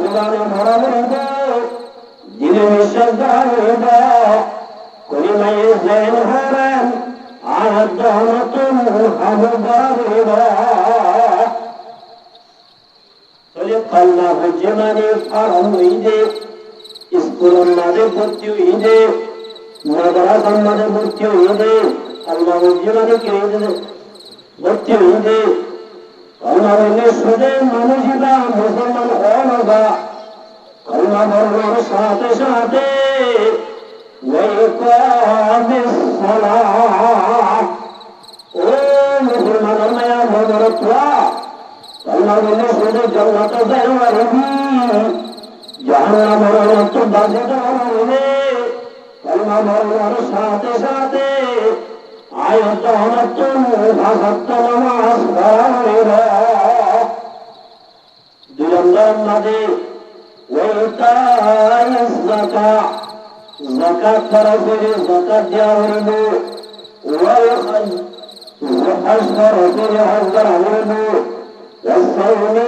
জবানে ভরা হইব, দিলে বিশ্বাস হইব, করিমায়ে জেন হারান আয়াত নতুন হামদার হইব। তবে কল্লা হচ্ছে মানে ফার্ম হইদে, স্কুলের মাঝে ভর্তি হইদে, মাদ্রাসার মাঝে ভর্তি হইদে, কল্লা হচ্ছে মানে কে ভর্তি হইদে। কল্লা বললে শুধু মানুষরা মুসলমান হন বা কল্লা বলার সাথে সাথে ও মুসলমানের মায়া মদরত্বা কল্লা বললে শুধু জন্নত দেওয়ারবি জাহান্নামের তো বাজে দেওয়ারে। কল্লা বলার সাথে সাথে আয়াত নতুন ভাষাত্ব নামাজ পড়া। দুই নম্বর মাঝে ওইটাই যাকাত, যাকাত খরচ করে যাকাত দেওয়া হইব, ওয়াল হজ খরচ করে হজ করা হইব, ওয়াসাউমি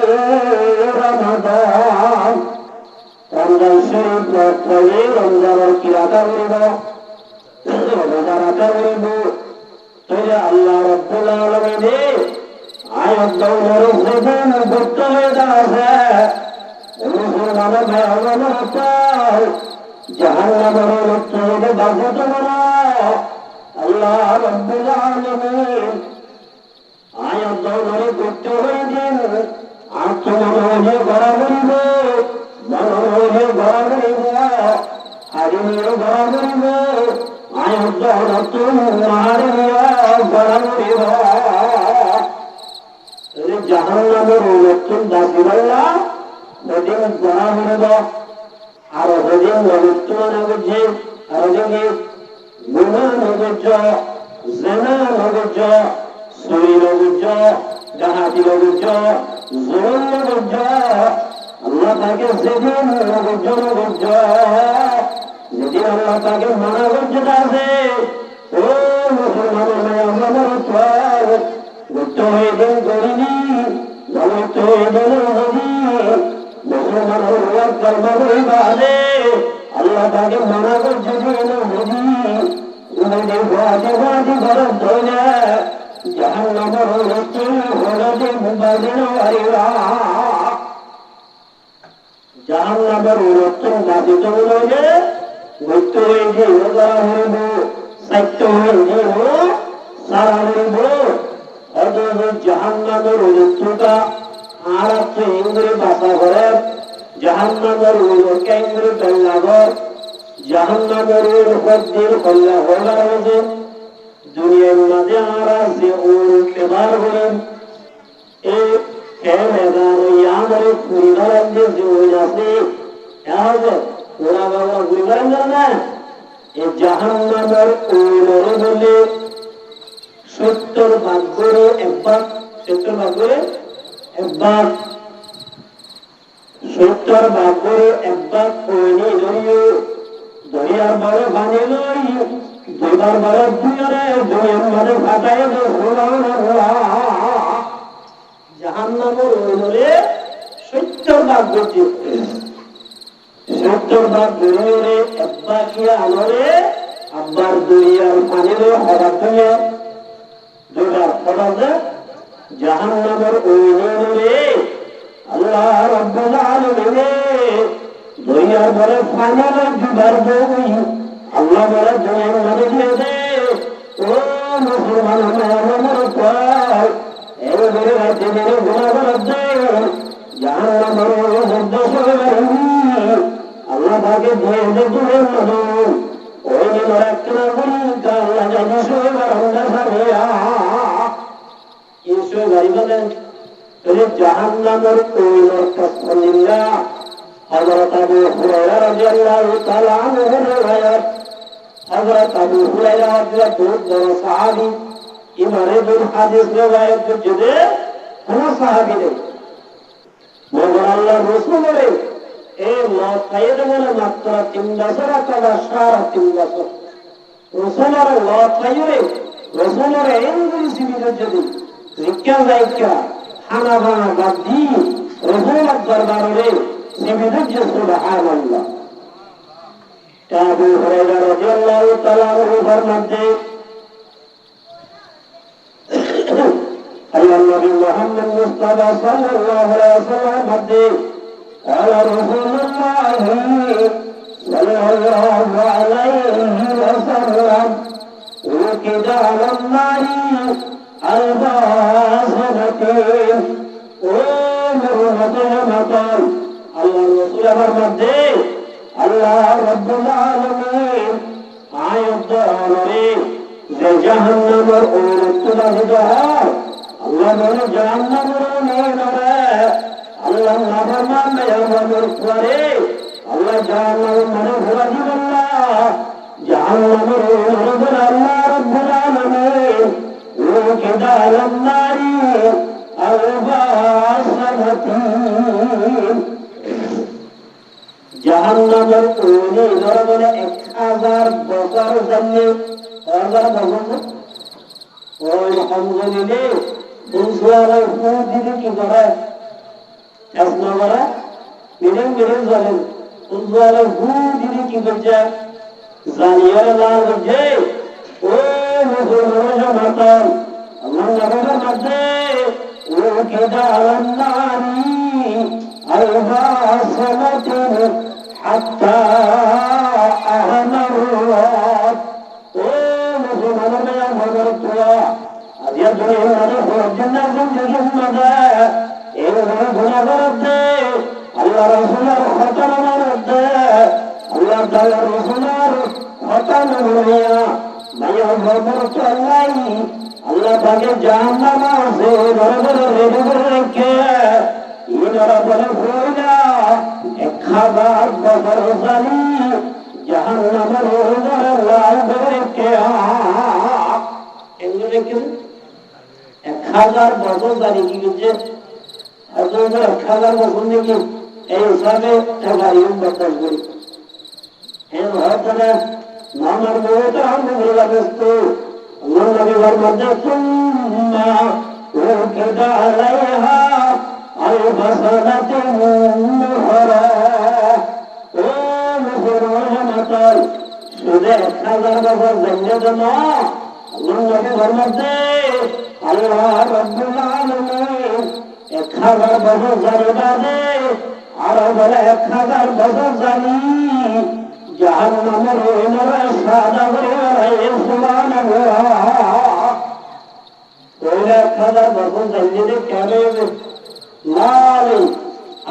রমাদান রমজান শরীফ পড়ে রমজানের কি রাখা হইব, রোজা রাখা হইব। তবে আল্লাহ রাব্বুল আলামিন আয়াত দৌড়ের যেদিন ভুক্ত হয়ে যাচ্ছে মুসলমানের ভয়াবহতায় জাহান্নামের মুক্ত হতে বাধ্য করা। আল্লাহ রাব্বুল আলামিন আয়াত দৌড়ের ভুক্ত হয়ে দিন আত্মমনোযোগে করা করিব, মনোযোগে করা করিব, হারিয়ে করা করিব, আয়াত দৌড় তুমি হারিয়ে করা করিব। জাহান্নামের নতুন দাসিবাল্লা সেদিন করা হইব। আর সেদিন নবুত্তর নবুঝে আর যদি গুণা নবুজ, জেনা নবুজ, চুরি নবুজ, ডাহাতি নবুজ, জোর নবুজ, আল্লাহ তাকে সেদিন নবুজ নবুজ, যেদিন আল্লাহ তাকে মানা করছে আছে ও মুসলমানের মেয়ে আমার গুপ্ত হয়ে দিন করিনি, গুপ্ত হয়ে দিন হবি মুসলমানের কর্মী বাদে আল্লাহ তাকে মানা করছে দিন হবি বাজি বাজি ঘরের ধরে জাহান্নামের হচ্ছে হলদে বাজিন হারিবা। জাহান্নামের নতুন বাজিত হলে গুপ্ত হয়ে দিন করা হইব, সাহিত্য হয়ে দিন সারা হইব। জাহান্নামের মৃত্যুটা আর আছে ইন্দ্রে বাসা করে, জাহান্নামের লোকে ইন্দ্রে কল্যাগর, জাহান্নামের দিন কল্যা হবার হয়েছে দুনিয়ার মাঝে আর আছে ওর পেবার করেন এই আমাদের পরিবার যে জীবন আছে ওরা বাবা পরিবার না এই জাহান্নামের ওর বলে 70 ভাগ করে একবার 70 ভাগ করে একবার 70 ভাগ করে একবার কইনি ধরিও দরিয়ার বড় বানিয়ে লই দুইবার বড় দুইরে দুইয়ের মাঝে ফাটাই দে জাহান্নামের ওইলে 70 ভাগ করছে 70 ভাগ ধরে একবার কি আমরে আবার দুইয়ার পানিরে হঠাৎ দিয়ে দুইবার ফটাতে জাহান্নামের ওইলে আল্লাহ রাব্বুল আলামিন দুইয়ার বড় পানিরে দুইবার বই আল্লাহ বড় দুইয়ার মাঝে দিয়ে দে ও মুসলমান আমার পর এই বড় রাতে দিনে গুনাহ করে দে জাহান্নামের মধ্যে সরে আল্লাহ তাকে দিয়ে দে দুইয়ের মাঝে ওই দিন একটা বলি আল্লাহ জানি সরে আমরা সারিয়া ইসু গারিবাদের তবে জাহান্নামের ওইলের তসলিল্লা হযরত আবু হুরায়রা রাদিয়াল্লাহু তাআলা আনহু riwayat হযরত আবু হুরায়রা রাদিয়াল্লাহু বড় সাহাবী ইমানে দুল হাদিস riwayat করছে কোন সাহাবী নেই মগর আল্লাহর রাসূলের এই মত কায়েদ মানে মাত্র 3 বছর অথবা 3.5 বছর রাসূলের মত কায়েদ রাসূলের ইংরেজি বিরোধ যদি রিক্কা যাইকা খানা বানা বাদ দি রসুলের দরবারে সিবিদুজ্জে সুবহানাল্লাহ। আবু হুরায়রা রাদিয়াল্লাহু তাআলা আনহু ফরমাতে আল্লাহর নবী মুহাম্মদ মুস্তাফা সাল্লাল্লাহু আলাইহি ওয়াসাল্লাম বলতে قال رسول الله صلى الله عليه وسلم وكد على النار الباصرتين ومرمطين الله الرسول فرمতে আল্লাহ রাব্বুল আলামিন আয়াত দ্বারা যে জাহান্নামের উত্তরাধিত হয় আল্লাহ বলে জাহান্নামের মেয়েরা আল্লাহ নাফরমান মেয়েদের পরে আল্লাহ জাহান্নামের মনে ভরা দিবেন না। জাহান্নামের মেয়েদের আল্লাহ রাব্বুল আলামিন ওয়াকিদা আলান নারি আল-বাসারাতিন জাহান্নামের ওই ধরে বলে 1000 বছর জানলে 1000 বছর ওই হামজলিলে দুসরা ফুদিলে কি করে আসনা করে মিলেন মিলেন জানেন দুসরা ফুদিলে কি করছে জানিয়ে না যে ও মুসলমান জামাতান আল্লাহ নবীর মধ্যে ও কেদা আল্লাহী الباصرة حتى أهمرت ومسلمان يا مدرتوا أديتني الله الجنة الجنة إنه بنظرت الله رسول ختم مرد الله تعالى رسول ختم مريا ما يغفرت الله الله باقي جهنم سے برابر رکھے ইনারা বলে ভুলা 1000 বছর জানি জাহান্নামের ওরে লাগবে কে এগুলো কি 1000 বছর জানি কি যে আজও 1000 বছর নাকি এই হিসাবে গাড়িও বাতাস করি এই হতরে নামের মধ্যে আমরা ব্যস্ত আল্লাহ নবীর মধ্যে সুন্না ওকেদা আলাইহা البصرة النهرة ومسلمان শুধু 1000 বছর জান্নাত না আল্লাহ নবী ফরমাতে আল্লাহ রাব্বুল আলামিন 1000 বছর জান্নাতে আর বলে 1000 বছর জানি জাহান্নামের ওরে সাদা করে সুবহানাল্লাহ ওই 1000 বছর জান্নাতে কেমন নারে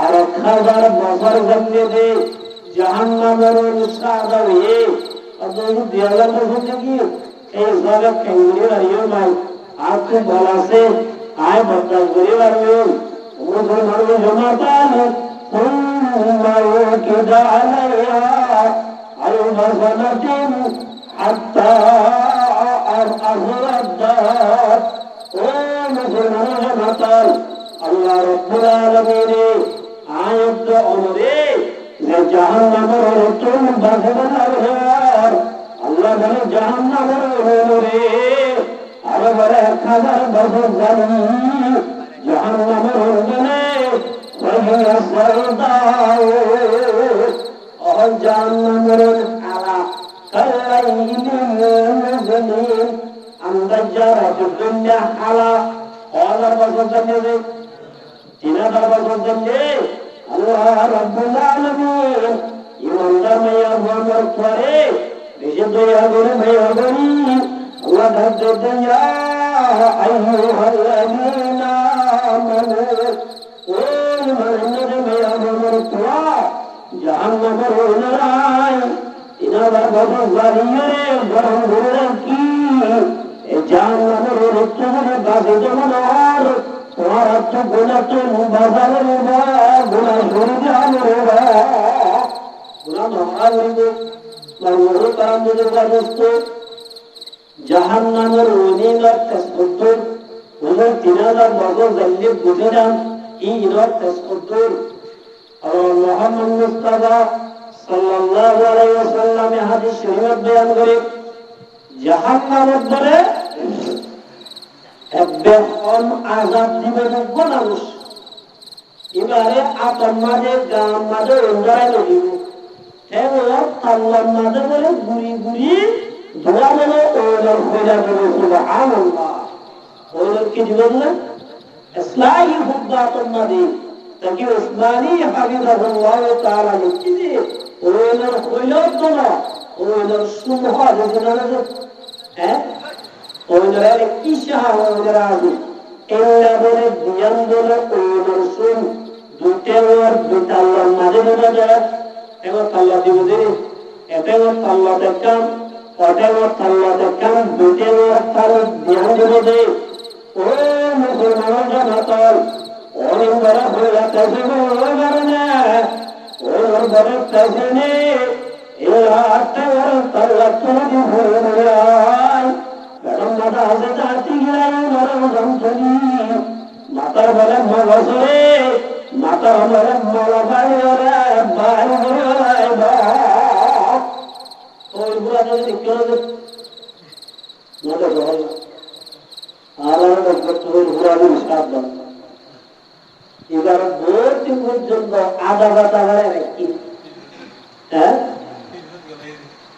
আর 1000 বছর জান্নাতে জাহান্নামের সাদা হয়ে আদৌ 2000 বছর কি এই জায়গা কেঙ্গি রাইও নাই আর তো বলাছে আয় বদল করে পারবে ওদের মারবে জমাতান সুম্মাও কিদা আলাইহা আল-বাসারাতিন হাত্তা আযরাদাত ও মুসলমান জমাতান আল্লাহ রাব্বুল আলামিন আয়াত অনুরে যে জাহান্নামের রতুল বাজবার আল্লাহ বলে জাহান্নামের অনুরে আর বলে 1000 বছর জানি জাহান্নামের অনুরে ওয়া সারদাও ও জাহান্নামের আলা কালাইলিন মুজলিম আমরা যারা দুনিয়া আলা 1000 বছর জানি 3000 বছর জানলে আল্লাহ রাব্বুল আলামিন ইমানদার মেয়াদের পরে বেশি দয়া করে মেয়াদরি আল্লাহ ধার্য দেয়া আইয়ুহাল্লাযীনা আমানু ও ইমানদার মেয়াদের তোয়া জাহান্নামের ওনারাই 3000 বছর জানিয়ে গরম করে কি এই জাহান্নামের রুচুরে বাজে যেমন আর তোমার আচ্ছা গোলা তো বাজারে নেবা গোলা সরে যাবে গোলা ধরা করবে মরমরে কারণ যদি বাজস্ত জাহান্নামের ওইদিনের তেজপত্তর ওদের 3000 বছর জানলে বুঝিলাম এই ইনর তেজপত্তর আর মুহাম্মদ মুস্তাফা সাল্লাল্লাহু আলাইহি ওয়াসাল্লাম হাদিস শরীফ বয়ান করে জাহান্নামের ধরে একদম আযাব দিবে মানুষ এবারে আপন মাঝে গাম মাঝে ওরাই নদীব হ্যাঁ ওর তাল্লার মাঝে বলে গুড়ি গুড়ি ধোয়া বলে ওর হইলা বলে সুবহানাল্লাহ ওর কি জীবন না ইসলাহি হুব্বাতুন নদী তাকে উসমানী হাফিজাহুল্লাহ তাআলা লিখি যে ওর হইলা তো না ওর সুমহা যেটা হ্যাঁ ওর কি সাহা ওর আছে এলা বলে দিয়ান বলে ওর সুম দুটের দুটাল্লার মাঝে বোঝা যায় এবার তাল্লা দিব যে এতেও তাল্লা দেখাম ওটেও তাল্লা দেখাম দুটেও তাল ধ্যান দিব যে ও মুসলমান জনতল ওর বড় হইয়া তেছে ওর বড় না ওর বড় তেছে নে এরা আটটার তাল্লা তুলে দিব ম্যাডাম মাথা আছে চারটি গিরাই বড় যন্ত্রী মাতার বলে মগজরে মাতার বলে মলা ভাই ওরে ভাই ভাই ভাই ওই বুড়া যদি কেন মজা বল আলার ওই বুড়া দিন সাত দাম এবার ভর্তি পর্যন্ত আধা বাতা হয় কি হ্যাঁ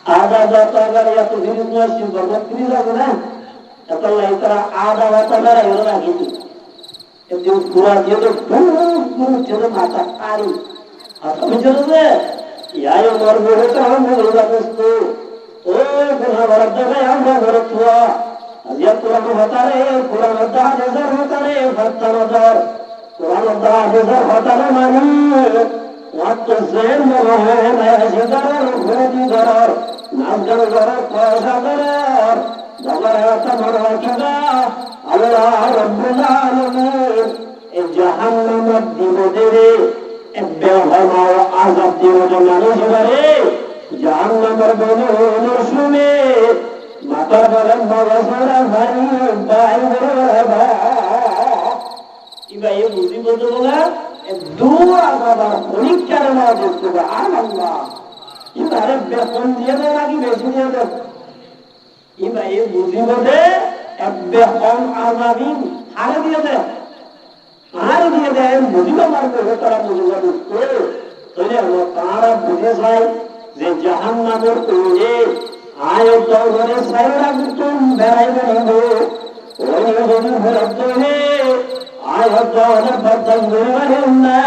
আধা বাতা গাড়ি এত ধীরে আসছি বরবাদ ফিরে যাবো না এত তারা আধা বাতা গাড়ি ওরা রাখি কিন্তু পুরা যেত ছেলে মাথা পারি আমি চলে যে ইয়াই মর্ম হতে হবে বলতে ও গুনা বরাদ্দ দেয় আমরা বরত হওয়া আজিয়া কোরআন হতারে কোরআন দা হাজার হতারে ভর্তার দর কোরআন দা হাজার হতারে মানি ওয়াত জেন মনে না হাজার ঘুরি দর নাচ গান দর পয়সা দর দর হাতা মরা কিবা আল্লাহ রাব্বুল আলামিন এই জাহান্নামের দিবদেরে বেহমা আযাব দিবদ মানুষ বারে জাহান্নামের বলে শুনে মাতা বলে মগজরা ভাই ভাই ভাই ইবাই মুসিবত বলা দুয়া বাবা পরীক্ষার নাম করতে আল্লাহ ইবারে বেতন দিয়ে দেয় নাকি বেশি দিয়ে দেয় ইবাই মুসিবতে বেতন আযাবিন হারে দিয়ে দেয় আর দিয়ে দেয় মুজিবা মারবে তারা মুজিবা দিচ্ছে তাহলে তারা বুঝে যায় যে জাহান্নামের ওরে আয় দৌড়ে সাইরা গুতুম বেড়াই বেড়াইব ওই যদি ভরতনে আয় দৌড়ে বদল বেড়াইব না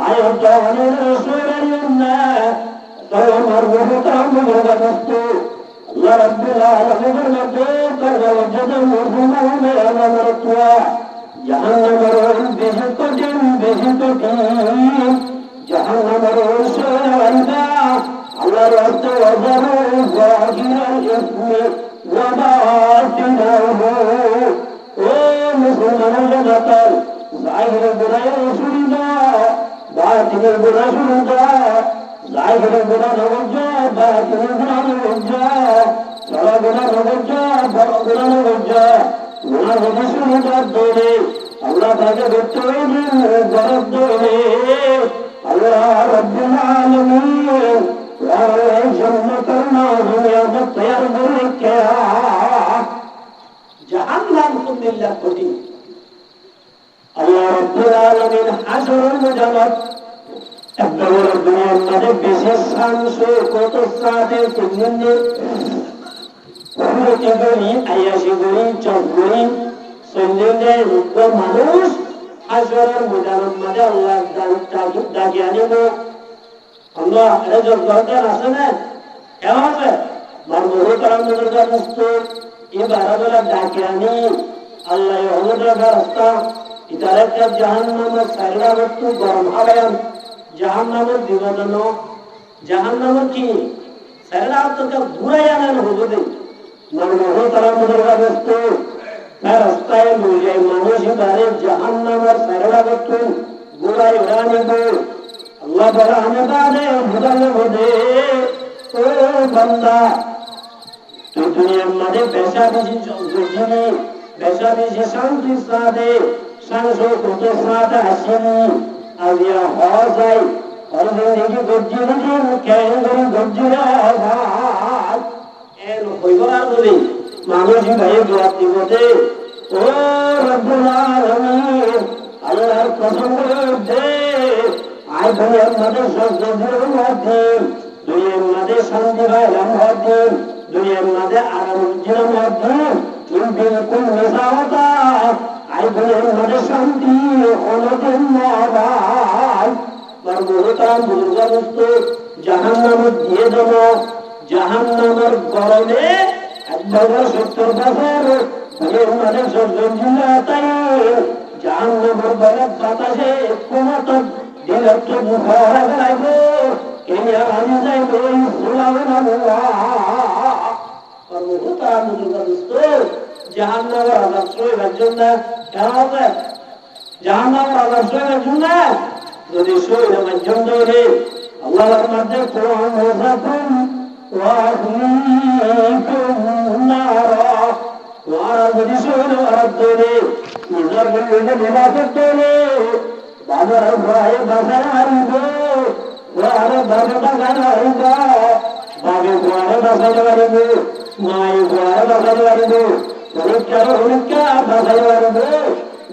আয় দৌড়ে রসুলাইব না তোমার মুহূর্তে মুজিবা দিচ্ছে আল্লাহ রাব্বুল আলামিনের মধ্যে করবে যদি মুজিবা মেরা মরতুয়া জাহান্নামের বেশি কঠিন জাহান্নামের সরাইবা আল্লাহ রাস্তা ওয়াজারু ওয়াজিরাল ইসমি ওয়া বাতিনাহু ও মুসলমান জনতাল জাহির গুনাহ শুনিবা বাতিনের গুনাহ শুনিবা জাহির গুনাহ নবজা বাতিনের গুনাহ নবজা সারা গুনাহ নবজা বড় গুনাহ নবজা গুনাহ নবজা শুনিবা দৌড়ে আল্লাহ তাকে দেখতে গরব দৌড়ে আল্লাহ রাব্বুল আলামিন ওয়ার জান্নাতের নাম তৈয়ার করে কে জাহান্নাম কুল্লিল্লাহ কোটি আল্লাহ রাব্বুল আলামিন হাসরের ময়দানে একদম দুনিয়ার মধ্যে বিশেষ শানস কত সাথে কুল্লিনে পুরোটি গরি আয়াশি গরি চৌগরি সন্ধ্যে রূপ মানুষ হাসরের ময়দানের মধ্যে আল্লাহ ডাকি আনিব আল্লাহ এটা যে দরকার আছে না কেমন আছে মারমুহ করার দরকার এবার বলে ডাকি আনি আল্লাহ হলুদের রাস্তা ইতার একটা জাহান্নামের সাইরা বস্তু গরম হাবায়ান জাহান্নামের দিবদন জাহান্নামের কি সাইরা তোকে ঘুরাই আনেন হুজুরে মারমুহ করার দরকার বস্তু রাস্তায় লইলে মানুষ এবারে জাহান্নামের সাইরা বস্তু ঘুরাই ওড়ানিব আল্লাহ বলে আমি বাদে ভুদালে ভুদে ও বান্দা তুই দুনিয়ার মাঝে বেশা বেশি জমি বেশা বেশি শান্তির সাথে সাংসো কত সাথে আসেনি আজিয়া হওয়া যায় অনেক দেখি গজ্জি দেখি কেন করি গজ্জিরা ভাই এর হইবার বলি মানুষ ভাই দোয়া দিবতে ও রব্বুল আলামিন আল্লাহর কসম করে আয় দুনিয়ার মাঝে সহ্যের মধ্যে দুনিয়ার মাঝে শান্তি পাইলাম মধ্যে দুনিয়ার মাঝে আরাম ছিলাম মধ্যে বিলকুল মেশাওতা আয় দুনিয়ার মাঝে শান্তি কোনদিন নয় মরমুহতারাম বুজুর্গ জাহান্নামে দিয়ে দেব জাহান্নামের গরমে 1,70 বছর দুনিয়ার মাঝে সহ্য তাই জাহান্নামের গরম বাতাসে কোনটা দিলত্ব মুখরা গলাইব কেনিয়া আমি যাইব সুবহানাল্লাহ মরমুহতারাম বুজুর্গ জাহান্নামের আযাব সইবার জন্য কেন হবে জাহান্নামের আযাব সইবার জন্য যদি সইবার জন্য আল্লাহর মধ্যে কোরআন ওয়াজাকুম ওয়া আহলিকুম নারা ওয়ারা যদি সইবার জন্য নিজের বিরুদ্ধে বিবাদ করে বাবার ভাই বাবার আরিব ওয়ারা বাবা বাবার আরিব বাবে ওয়ারা বাবার আরিব মাই ওয়ারা বাবার আরিব পরীক্ষা বাবার আরিব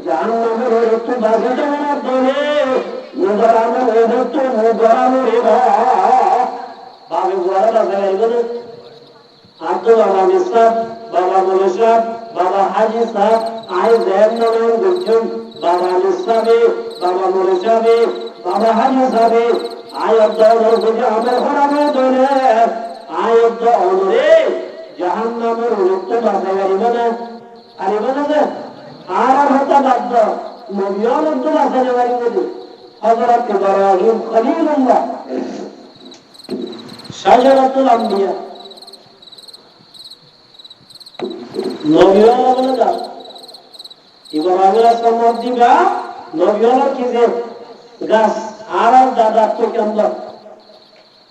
জাহান্নামের একটু বাসে যাওয়ার পরে মুদারামের একটু মুদারামের বাবে ওয়ারা বাবার আরিব আব্দুল আলাম সাহেব বাবা মোলে সাহেব বাবা হাজি সাহেব আয় দেন নাম গুজন বাবা আলী সাহেব বাবা মোলে সাহেব বাবা হাজি সাহেব আয় আব্দুল রুজি আমার হরামে দলে আয় আব্দুল অনরে জাহান্নামের রক্ত বাসাইব না আরিব না আর হতা বাদ নবীও রক্ত বাসাইব না হযরত ইব্রাহিম খলিলুল্লাহ শাজারাতুল আম্বিয়া নবীওয়ালা বলে যা ইব্রাহিম আসলাম দিবা নবীওয়ালা কি যে গাছ আর দাদা তো কেমন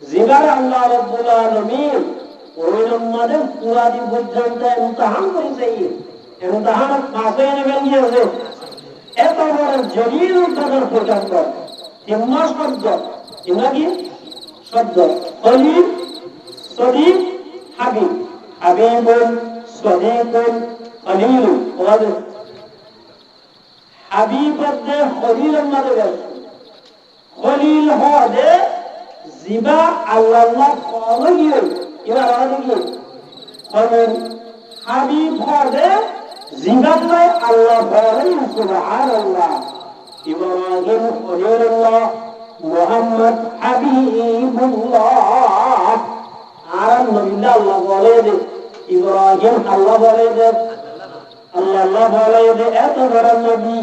জিবার আল্লাহ রাব্বুল আলামিন ওই নম্বরে পুরা দি পর্যন্ত ইমতিহান করেছে ইমতিহান পাশে এনে গিয়েছে এত বড় জলিল কদর পর্যন্ত হিম্মা শব্দ হিম্মা কি শব্দ খলিল সদিক হাবিব হাবিবুল صديق خليل وهذا حبيب ده خليل ما ده خليل هذا زبا الله خليل يبقى هذا كي خليل حبيب هذا زبا الله خليل سبحان الله إبراهيم خليل الله محمد حبيب الله عرب نبي الله خليل ইব্রাহিম আল্লাহ বলে যে আল্লাহ বলে যে এত বড় নবী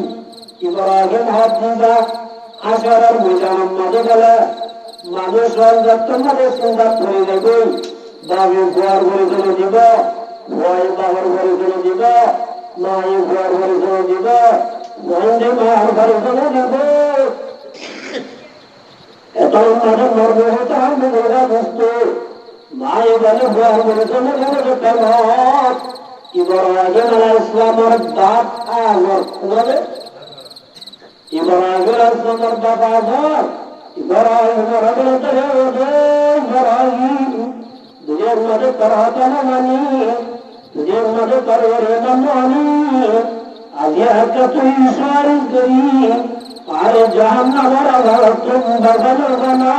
ইব্রাহিম হাদিসা আশারার মিজানের মাঝে গেলে মানুষ তোমাদের চিন্তা করে দেবে বাবু গোয়ার ঘরে চলে দিব ভাই বাবার ঘরে চলে দিব মাই গোয়ার ঘরে চলে দিব মহিন্দে মার ঘরে চলে দিব এত মাঝে মর্ম হতে হবে বুঝতে মায়ে বলে গোয়ার ঘরে চলে দিব কেন ইব্রাহিম আলাইহিস সালামের বাপ আগর বলে ইব্রাহিম আলাইহিস সালামের বাপ আগর ইব্রাহিম রাবতে ইব্রাহিম দুনিয়ার মধ্যে করহতা না মানি দুনিয়ার মধ্যে কররে না মানি আজ আজকে তুই ইশারা করি আর জাহান্নামের আযাব তুমি বদলনা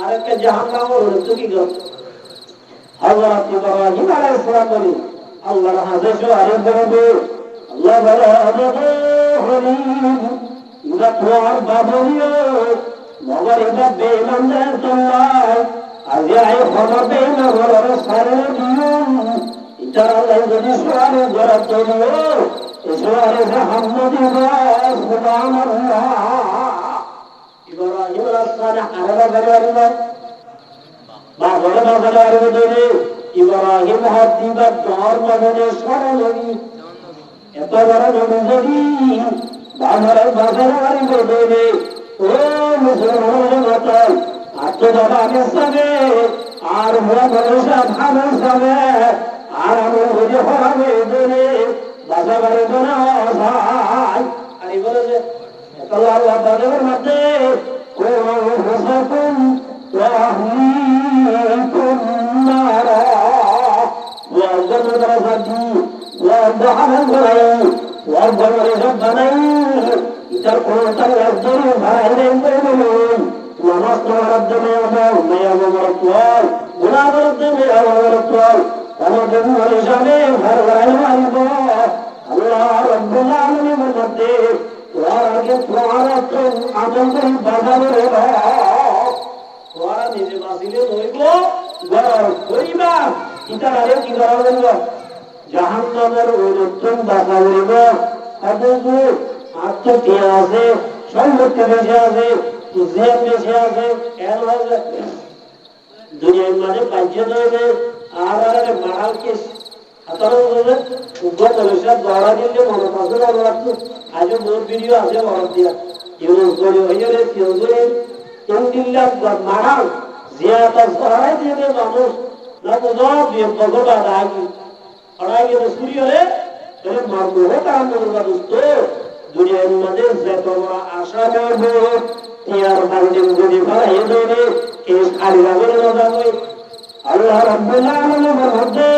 আর কে জাহান্নামের তুই কি কর হযরত ইব্রাহিম আলাইহিস সালাম বলি আল্লাহর হাদিস আরে বলবে আল্লাহ বলে হরি ইদা তোর বাবুলিও মগর ইদা বেঈমানদের তোল্লাই আজ আই খবর বেঈমান হলো সারে দিন ইতার আল্লাহ যদি সুরে গরত দিও সুরে মুহাম্মদি সুবহানাল্লাহ ইব্রাহিম আলাইহিস সালাম আরবা বলে বাবরে বাবরে আরবে দেবে ইব্রাহিম হাদিবা দর মনে সরলনি এত বড় নবী বাবরে বাবরে আরবে দেবে ও মুসলমানের মত আত বাবা মেসাবে আর মোরা বলসা ভালো সাবে আর আমি বুঝে হবে দেবে বাজারে দনা ভাই আরে বলে যে এত আল্লাহ বাজারের মধ্যে কোন হুসাকুম وأهليكم نارا وأنزل درجتي وأنزل الغيب বানাই ইতার কোনটা একদম ভাইরে বলুন নামাজ পড়ার জন্য আমার মেয়া আমার তোয়াল গুনাহ করার জন্য আমার তোয়াল আমাদের মরিশালে ঘর ঘর মারিব আল্লাহ রব্বুল আলামিনের মধ্যে তোর আগে তোমার আদম করে বাজারে তোরা নিজে বাঁচিলে ধরব গরম করিবা ইতার আরে কি করা বলব জাহান্নামের ওই নতুন বাধা বলব অথচ আত্মক্রিয়া আছে সম্পত্তি বেশি আছে জেল বেশি আছে কেন হবে দুনিয়ার মাঝে পাইছে ধরবে আর আরে মারাল কেস আপনারা বলবেন উগ্র মানুষের দৌড়া দিলে মনে পাশে ভালো লাগতো আজও বহুত ভিডিও আছে বরফ দিয়া ইউজ করে হয়ে রে কেউ করে কেউ দিল্লা মারাল জিয়াতা সরাই দিয়ে মানুষ না বোঝা দিয়ে ভগবান আগে আড়াই গেলে সূর্য রে তাহলে মারবো কারণ বলবা দোস্ত দুনিয়ার মাঝে যত বড় আশা করবো ইয়ার বান্দিন যদি ভাই ধরে কেস খালি যাবে না যাবে আল্লাহ রাব্বুল আলামিনের মধ্যে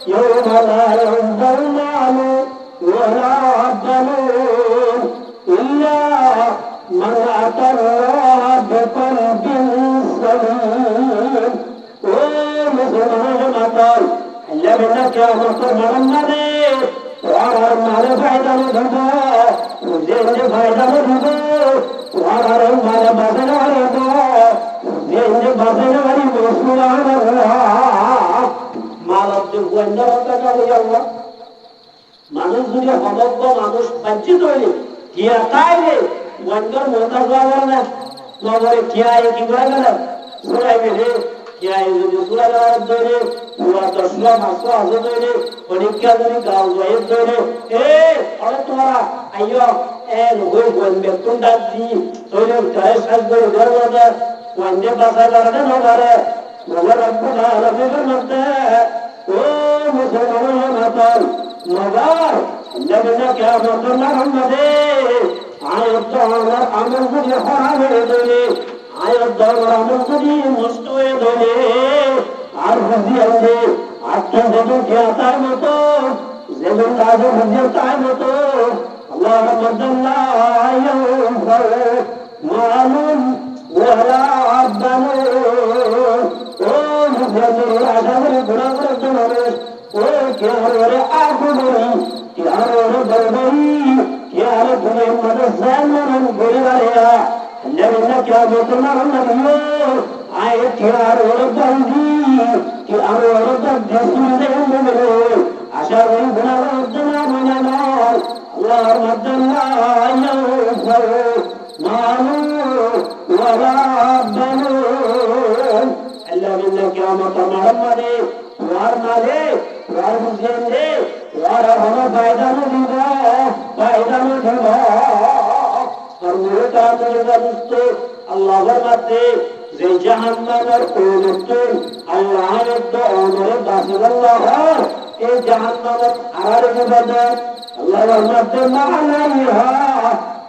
ইয়াউমা লা ইয়ানফাউ মালু ওয়ালা বানুন ইল্লা মান আতাল্লাহ বিকলবিন সালিম ও মুসলমানের মাতাল আল্লাহ বিনা কিয়ামত মারান্নারে ওয়ার মারে ফায়দা নদিব যে ফায়দা নদিব ওয়ার মারে বাজারে নদিব যে বাজারে বাড়ি মানুষ যদি সমগ্র মানুষ বঞ্চিত হইলে কিয়া তাইলে বন্ধর মতা যাওয়ার না নগরে কিয়ায় কি করে গেল সুরাইবে রে কিয়ায় যদি সুরা যাওয়ার ধরে পুরা দশলা মাসো আছে ধরে পরীক্ষা যদি গাও যায় ধরে অরে তোরা আইয়ো হই বলবে তুই ডাক দি তোরে গায়ে সাজ ধরে ধরে वंदे बाजार नगारे नगर रब्बुल आलमीन मध्य ओ मुसलमानों नतर नगर नबीना क्या मतलब नरमदे आयत दौर अमर मुझे खराबे दोले आयत दौर अमर मुझे मुस्तवे दोले आर बुद्धि अंदे आत्म जदों क्या तार मतो जदों ताजो बुद्धि तार मतो अल्लाह मदल्ला आयम फर मालूम ওরা আব্বানো ও মুসলমানের আশাবাদী গুণা করার জন্য ও কে আরে আগুনই কে আরে বলবই কে আরে তুমি মনে জানন পরিবারেরা আল্লাহ কে মুসলমান নবী আয়ে কে আরে বলবি কে আরে বলবি শুনলে আশাবাদী গুণা করার জন্য মনে না আল্লাহর মধ্যে আল্লাহ মানু ولا بنون الا بالله قیامت محمد وار مالے وار حسین دے وار ہم فائدہ نہ دیوا فائدہ نہ دیوا اور میرے کام میں دوست اللہ فرماتے যে জাহান্নামের পরিবর্তন আল্লাহ রব্বুল আলামিন দাসুল আল্লাহ এই জাহান্নামের আর ইবাদত আল্লাহ রহমতের মালাইহা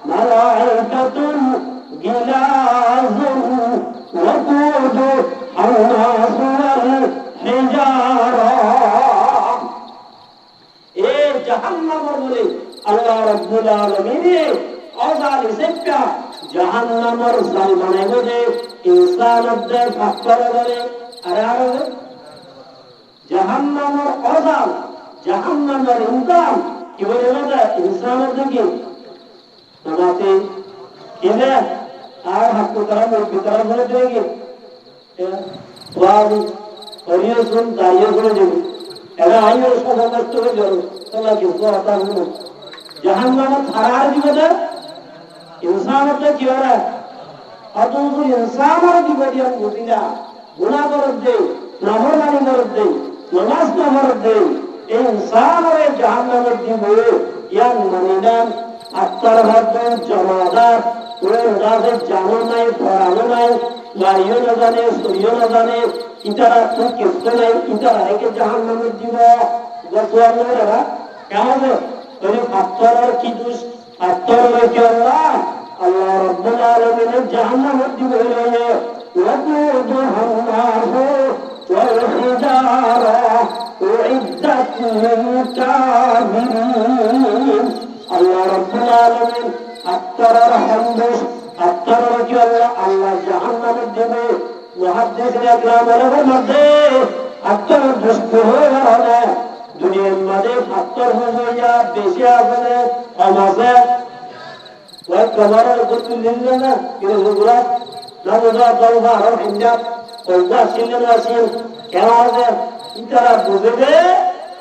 মালাইকাতুন غلاظ وقود الناس والحجارة اے جہنم بولے اللہ رب العالمین اوزار سکا جہنم اور ظالمانے بولے انسان ابدے فکر بولے ارے جہنم اور اوزار جہنم اور انسان کی بولے بولے انسان ابدے کی نماتے কিনে আর হাত করা ভিতরে বলে দেবে ওয়াজ করিয়ে শুন দাঁড়িয়ে করে দেবে এরা আইও সব নষ্ট হয়ে যাবে তোমরা কি কথা বলো জাহান্নামে থারার দিবে না ইনসানতে কি হয় অতএব ইনসানের দিবে দিয়া বুঝিলা গুনাহ করে দে নাফরমানি করে দে নামাজ না করে দে এই ইনসানের জাহান্নামে দিবে ইয়া মানিদান আত্মার ভাবে জমাদার ওই রাজে জানো নাই পড়ানো নাই গাড়িও না জানে সরিও না জানে ইতারা তুই কিছু নাই ইতারা একে জাহান্নামে দিব গসওয়ার না কেমন ওই আত্মার কি দোষ আত্মার কি আল্লাহ আল্লাহ রাব্বুল আলামিন জাহান্নামে দিব হইলে ওয়াকুদুহা الناس والحجارة أعدت للكافرين আল্লাহ রাব্বুল আলামিন আত্তারার হামদুস আত্তারার কি আল্লাহ জাহান্নামে দেবে মুহাদ্দিসিন একরামের মধ্যে আত্তারার দুষ্ট হয়ে গেল দুনিয়ার মধ্যে ফাত্তর হইয়া বেশি আসলে সমাজে ওই কবরের গুরু লিখলে না কিন্তু গুজরাট নবজা দলবা আর হিন্দাব ওইটা ছিলেন আসিল কেন আছে তারা বুঝবে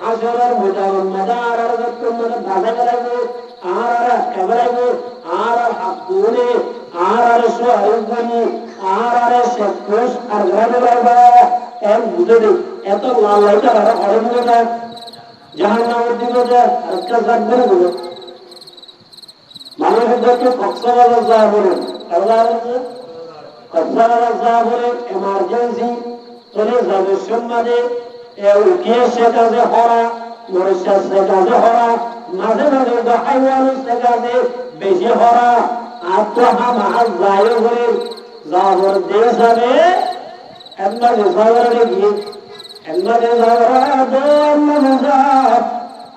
আসলের মোটামুটি মজা আর ভাষা বেড়াইবো আর কেবলাইবো আর হাতুনে আর সোহারি আর শেষ আর ঘরে বেড়াইবা এম বুঝে দিই এত লাল লাইটা আর ঘরে বুঝে না জাহান্নামের দিকে যে একটা জাত বেড়ে বুঝে মানুষদেরকে কক্সবাজার যাওয়া বলেন কক্সবাজার যাওয়া বলেন এমার্জেন্সি চলে যাবে সম্মানে উঠিয়ে সে কাজে হরা মরিশাস সে কাজে হরা মাঝে মাঝে হাইওয়ান সে কাজে বেশি হরা আর তো হামার যায় বলে যাওয়ার দিয়ে যাবে একবার যাওয়ারে গিয়ে একবার যাওয়ার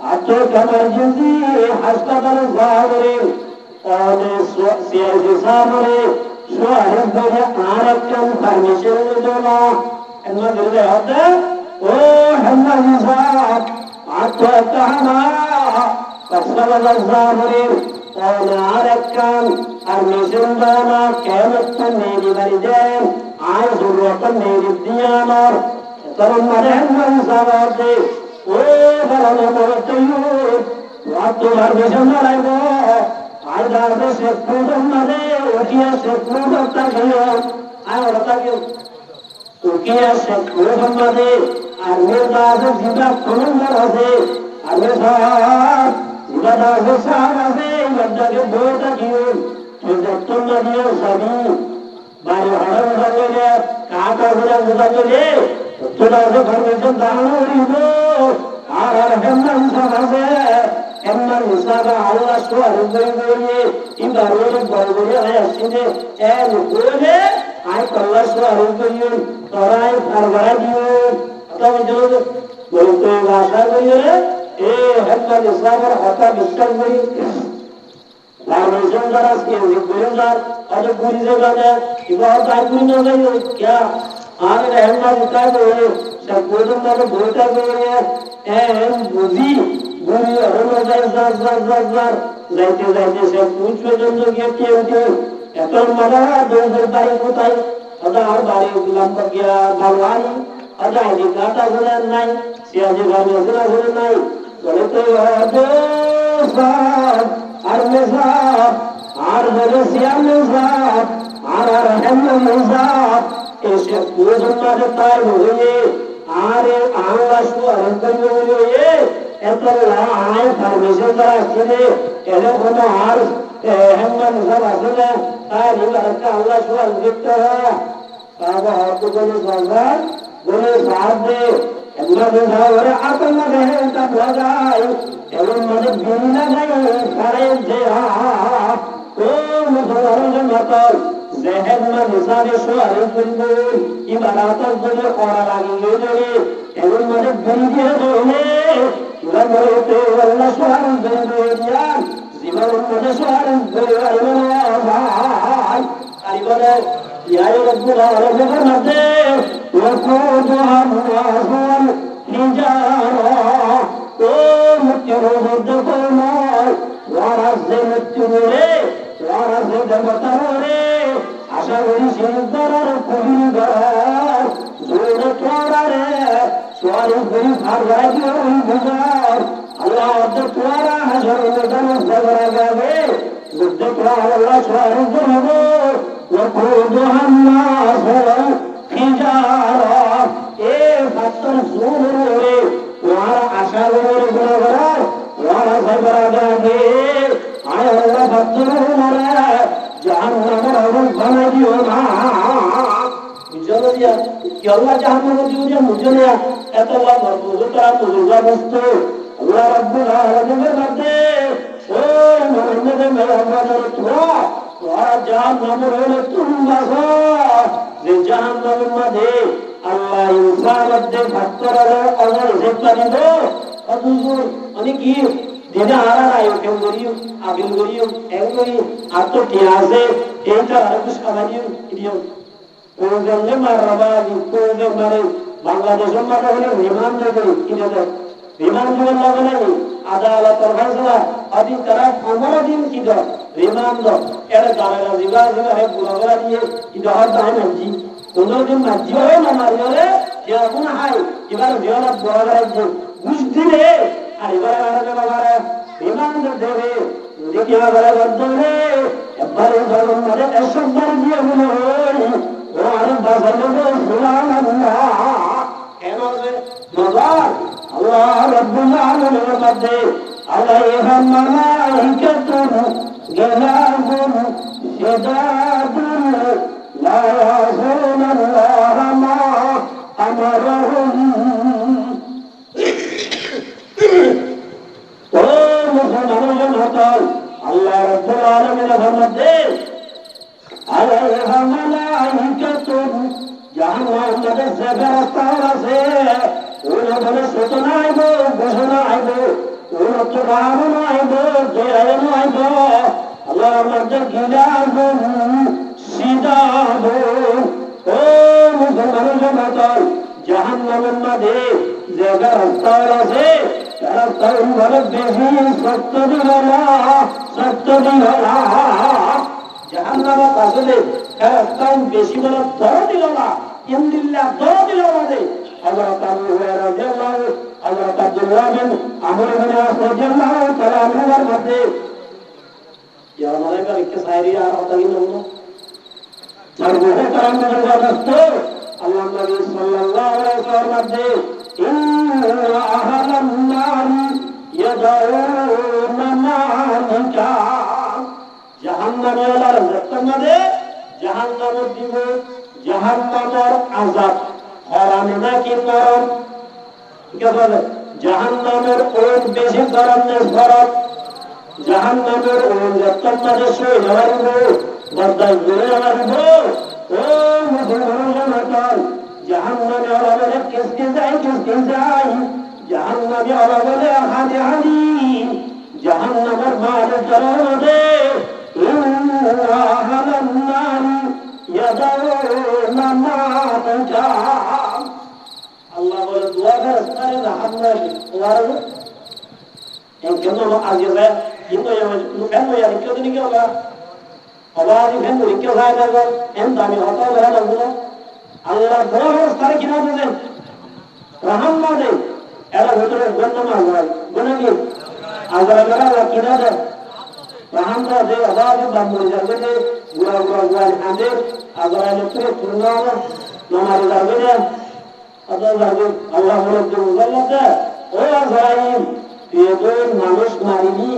আর তো এমার্জেন্সি হাসপাতালে যাওয়া বলে সিআইসি সামনে সোহারের ধরে আর একটা পারমিশন নিল না এমন ধরে হতে ও হেমাজি সাহেব আর তো একটা কক্সবাজার সামনে আর একটা পারমিশন দেয় না কেন একটা মেয়েরি বাড়ি দেন আর জরুরত মেয়েরি দিয়ে আমার তখন মানে হেমাজি সাহেব আছে ও বলানো বলে তোমার মিশন দাঁড়াইব আর দাঁড়াবে সে প্রথম মানে উঠিয়া সে প্রথমটা খেয়ে আর ওটা কেউ উঠিয়া সে প্রথম মানে আর মেয়েটা আছে জিবা কলম্বার আছে আর জিবাটা আছে সার আছে বাচ্চাকে বইটা কিও যত্ন না দিয়ে সবই বাড়ি হড়া উঠা করে কাকা ঘোরা উঠা করে তোরা আছে ঘর দাঁড়ানো উড়িব আর আর হেমন সব আছে এমন হিসাবে আল্লাহ সোয়ারি করে এবার ওরে বড় বড় হয়ে আসছে এন বলে আই আল্লাহ সোয়ারি করিও তোরাই ফারবারা দিও তবে জন্য বলতে ভাষা করিও এ হেমন হিসাবের কথা বিশ্বাস করি পারমিশন দ্বারা কে বলেদার আর পুরি জায়গা এবার তাই পুরি না যাই क्या আর হেমন হিসাব হয়ে সব প্রথম থেকে বইটা করে এন বুঝি বুড়ি হলো যাইতে যাইতে সে পুঁজ পর্যন্ত গিয়ে কেউ কেউ এখন মারা দৌড়ের বাড়ি কোথায় আর বাড়ি লম্বা গিয়া বাংলায় আর আইডি কার্ড আসলে নাই সিয়াজি গাড়ি আসলে নাই বলে তো আর মেসাব আর বলে সিয়াম মেসাব আর হেমন মেসাব এসে পুঁজ মাঝে তাই হয়ে আরে আল্লাহ সুবহান বলে এত আয় পারমিশন দ্বারা আসছে এলে কোনো আর হেমন সব আসলে আর একটা আল্লাহ সুবহান দেখতে হয় বাবা হয়তো বলে সরকার বলে সাহায্য দে এমন ধরে আতঙ্ক দেহে তা লাগাই এমন মানে বিনা নাই সারে যে ও মুসলমানের মতন জেহেদ না নিসাবে সোয়ারে করব ইবাদতের জন্য করা লাগে গেলে এমন মানে বিরিয়ে ধরে লমরতে আল্লাহ সোয়ারে ধরে দিয়ান জীবনের মধ্যে সোয়ারে ধরে ভাই তাই বলে ইয়া রব্বুল আলামিনের মধ্যে ওয়াকুদুহা নাসুল হিজারা ও মুক্তির মধ্যে কোমল ওয়ারাজে মুক্তিরে ওয়ারাজে দেবতারে আশা করি সিদ্ধার কবির ঘর জোরে তোরারে সোয়ারি করি ভাড়া দিয়ে ওই বুঝার আল্লাহ তোরা হাজার মেটানো ঝগড়া যাবে যুদ্ধ করা আল্লাহ সোয়ারি করব وقودها الناس والحجارة فاتر سوري وعلى أشارور بلغرار وعلى سبراداكي على الله فاترون جهنم ربنا ديوما বুঝলো দিয়া কি আল্লাহ জাহান্নামে দিও মুজরিয়া এত আল্লাহ মরবুজ তারা মুজুজা বস্তু আল্লাহ রাব্বুল আলামিনের মধ্যে ও মুহাম্মদ মেহমানের তোরা জাহান্নামের হলে তুমবাসা যে জাহান্নামের মধ্যে আল্লাহ ইনসানদের ভাগ করার অজর হিসেবটা দিব অথচ আমি কি দিনে হারা নাই কেউ করি এগুলি আর তো কি আছে এইটা আর কিছু সামাজিক ইডিয়ম প্রয়োজনে মারাবা প্রয়োজন মানে বাংলাদেশের মাথা হলে বিমান করি কিনে বিমান জীবন লাগে নাকি আদালতের ফয়সালা আদি তারা 15 দিন কি দাও বিমান দাও এটা জায়গা জিবা জিবা হে বুলাগলা দিয়ে কি দাও দাই মাঝি 15 দিন মাঝি হয় না মারিলে যে কোন হাই এবার জিওলা বড় রাজ্য বুঝ দিলে আর এবার আরে বাবারে বিমান দেবে দেখি বাবারে বদলে এবারে ধরো মানে এসব বার দিয়ে মনে হয় ও আরে বাজারে সুবহানাল্লাহ কেন যে মজার আল্লাহ রাব্বুল আলামিনের মধ্যে আলাইহা মালাইকাতুন গিলাযুন শিদাদুন লা ইয়াসুনাল্লাহ মা আমারহুম ও মুসলমানের হতাল আল্লাহ রাব্বুল আলামিনের মধ্যে আলাইহা মালাইকাতুন জাহান্নাম মধ্যে ফেরেশতা আছে ওরা বলে সূচনা আইব ঘোষণা আইব ওরা তো রাম আইব জয় আইব আল্লাহ মধ্যে গিলাযুন শিদাদুন ও মুসলমানের জমাতাল জাহান্নামের মধ্যে জায়গা রাস্তা আছে রাস্তা বলে বেশি সত্য দিলা জাহান্নামে আসলে রাস্তা বেশি বলে ধরো দিল না ইন্দিল্লাহ ধরো দিল না حضرت ابو هريره رضي الله حضرت عبد الله بن عمرو بن عاص رضي الله تعالى عنه মধ্যে يا ملائكه কে সাইরি আর হতাগিন হলো সর্বহে কারণের জগত আল্লাহ নবী সাল্লাল্লাহু আলাইহি ওয়াসাল্লাম মধ্যে ইন্না আহলান নার ইয়াদাউনা মালিকা জাহান্নামের রাস্তার মধ্যে জাহান্নামের দিব জাহান্নামের আযাব হারামে নাকি নরম ঠিক আছে জাহান্নামের ওর বেশি গরম নেই ফরক জাহান্নামের ওর যতক্ষণ সই হওয়ার বদাই করে হওয়ার ও মুসলমান জাহান্নামে ওরা বলে কিসকে যাই জাহান্নামে ওরা বলে হাজি হাজি জাহান্নামের মাঝে চরমে ইন্না আহলান নার ইয়াদাউনা মালিকা আল্লাহ বলে দোয়া করে সারে Rahmat war en que no lo ayuda y no ya no ya que tiene que hablar আবার এখানে রিকে যায় না এন দামি হতা ধরা লাগলো আল্লাহ বড় সারে কিনা দেন রহমাতে এরা ভিতরে গন্ধমা হয় বলে কি আল্লাহ বড় কিনা দেন রহমাতে আবার দাম বলে যাবে যে গুড়া গুড়া আদে আল্লাহ নেতরে তুলনা নমারে যাবে না আল্লাহ যাবে আল্লাহ বলে যে আল্লাহ ও আজরাইল বেদন মানুষ মারিনি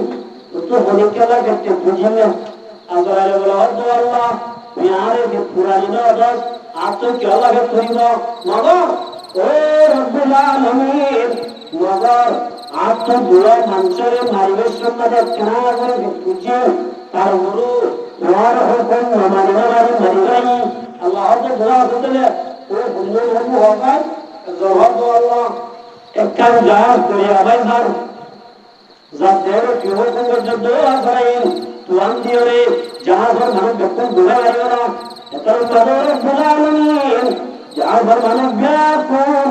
তো হলে কেলা করতে বুঝিলে আজরাইল বলে ও আল্লাহ বিহারে যে পুরানি না দাস আতো কি আল্লাহ কে করিব মগর ও রব্বুল আলামিন মগর আতো বুড়া মানুষের মারিবের সম্বন্ধে কেনা করে বুঝে তার গুরু ওয়ার হুকুম মানি না মারি গাই আল্লাহ তো দোয়া করলে ও বন্ধু বন্ধু হয় জবাব দো আল্লাহ একখান জাহাজ করে আবাই স্যার যাদের কেউ কোনো যুদ্ধ আসাইন তুয়ান দিওরে জাহাজের মানুষ যখন ঘুরে আইও না এতর তাদের বুলালেন জাহাজের মানুষ ব্যাকুল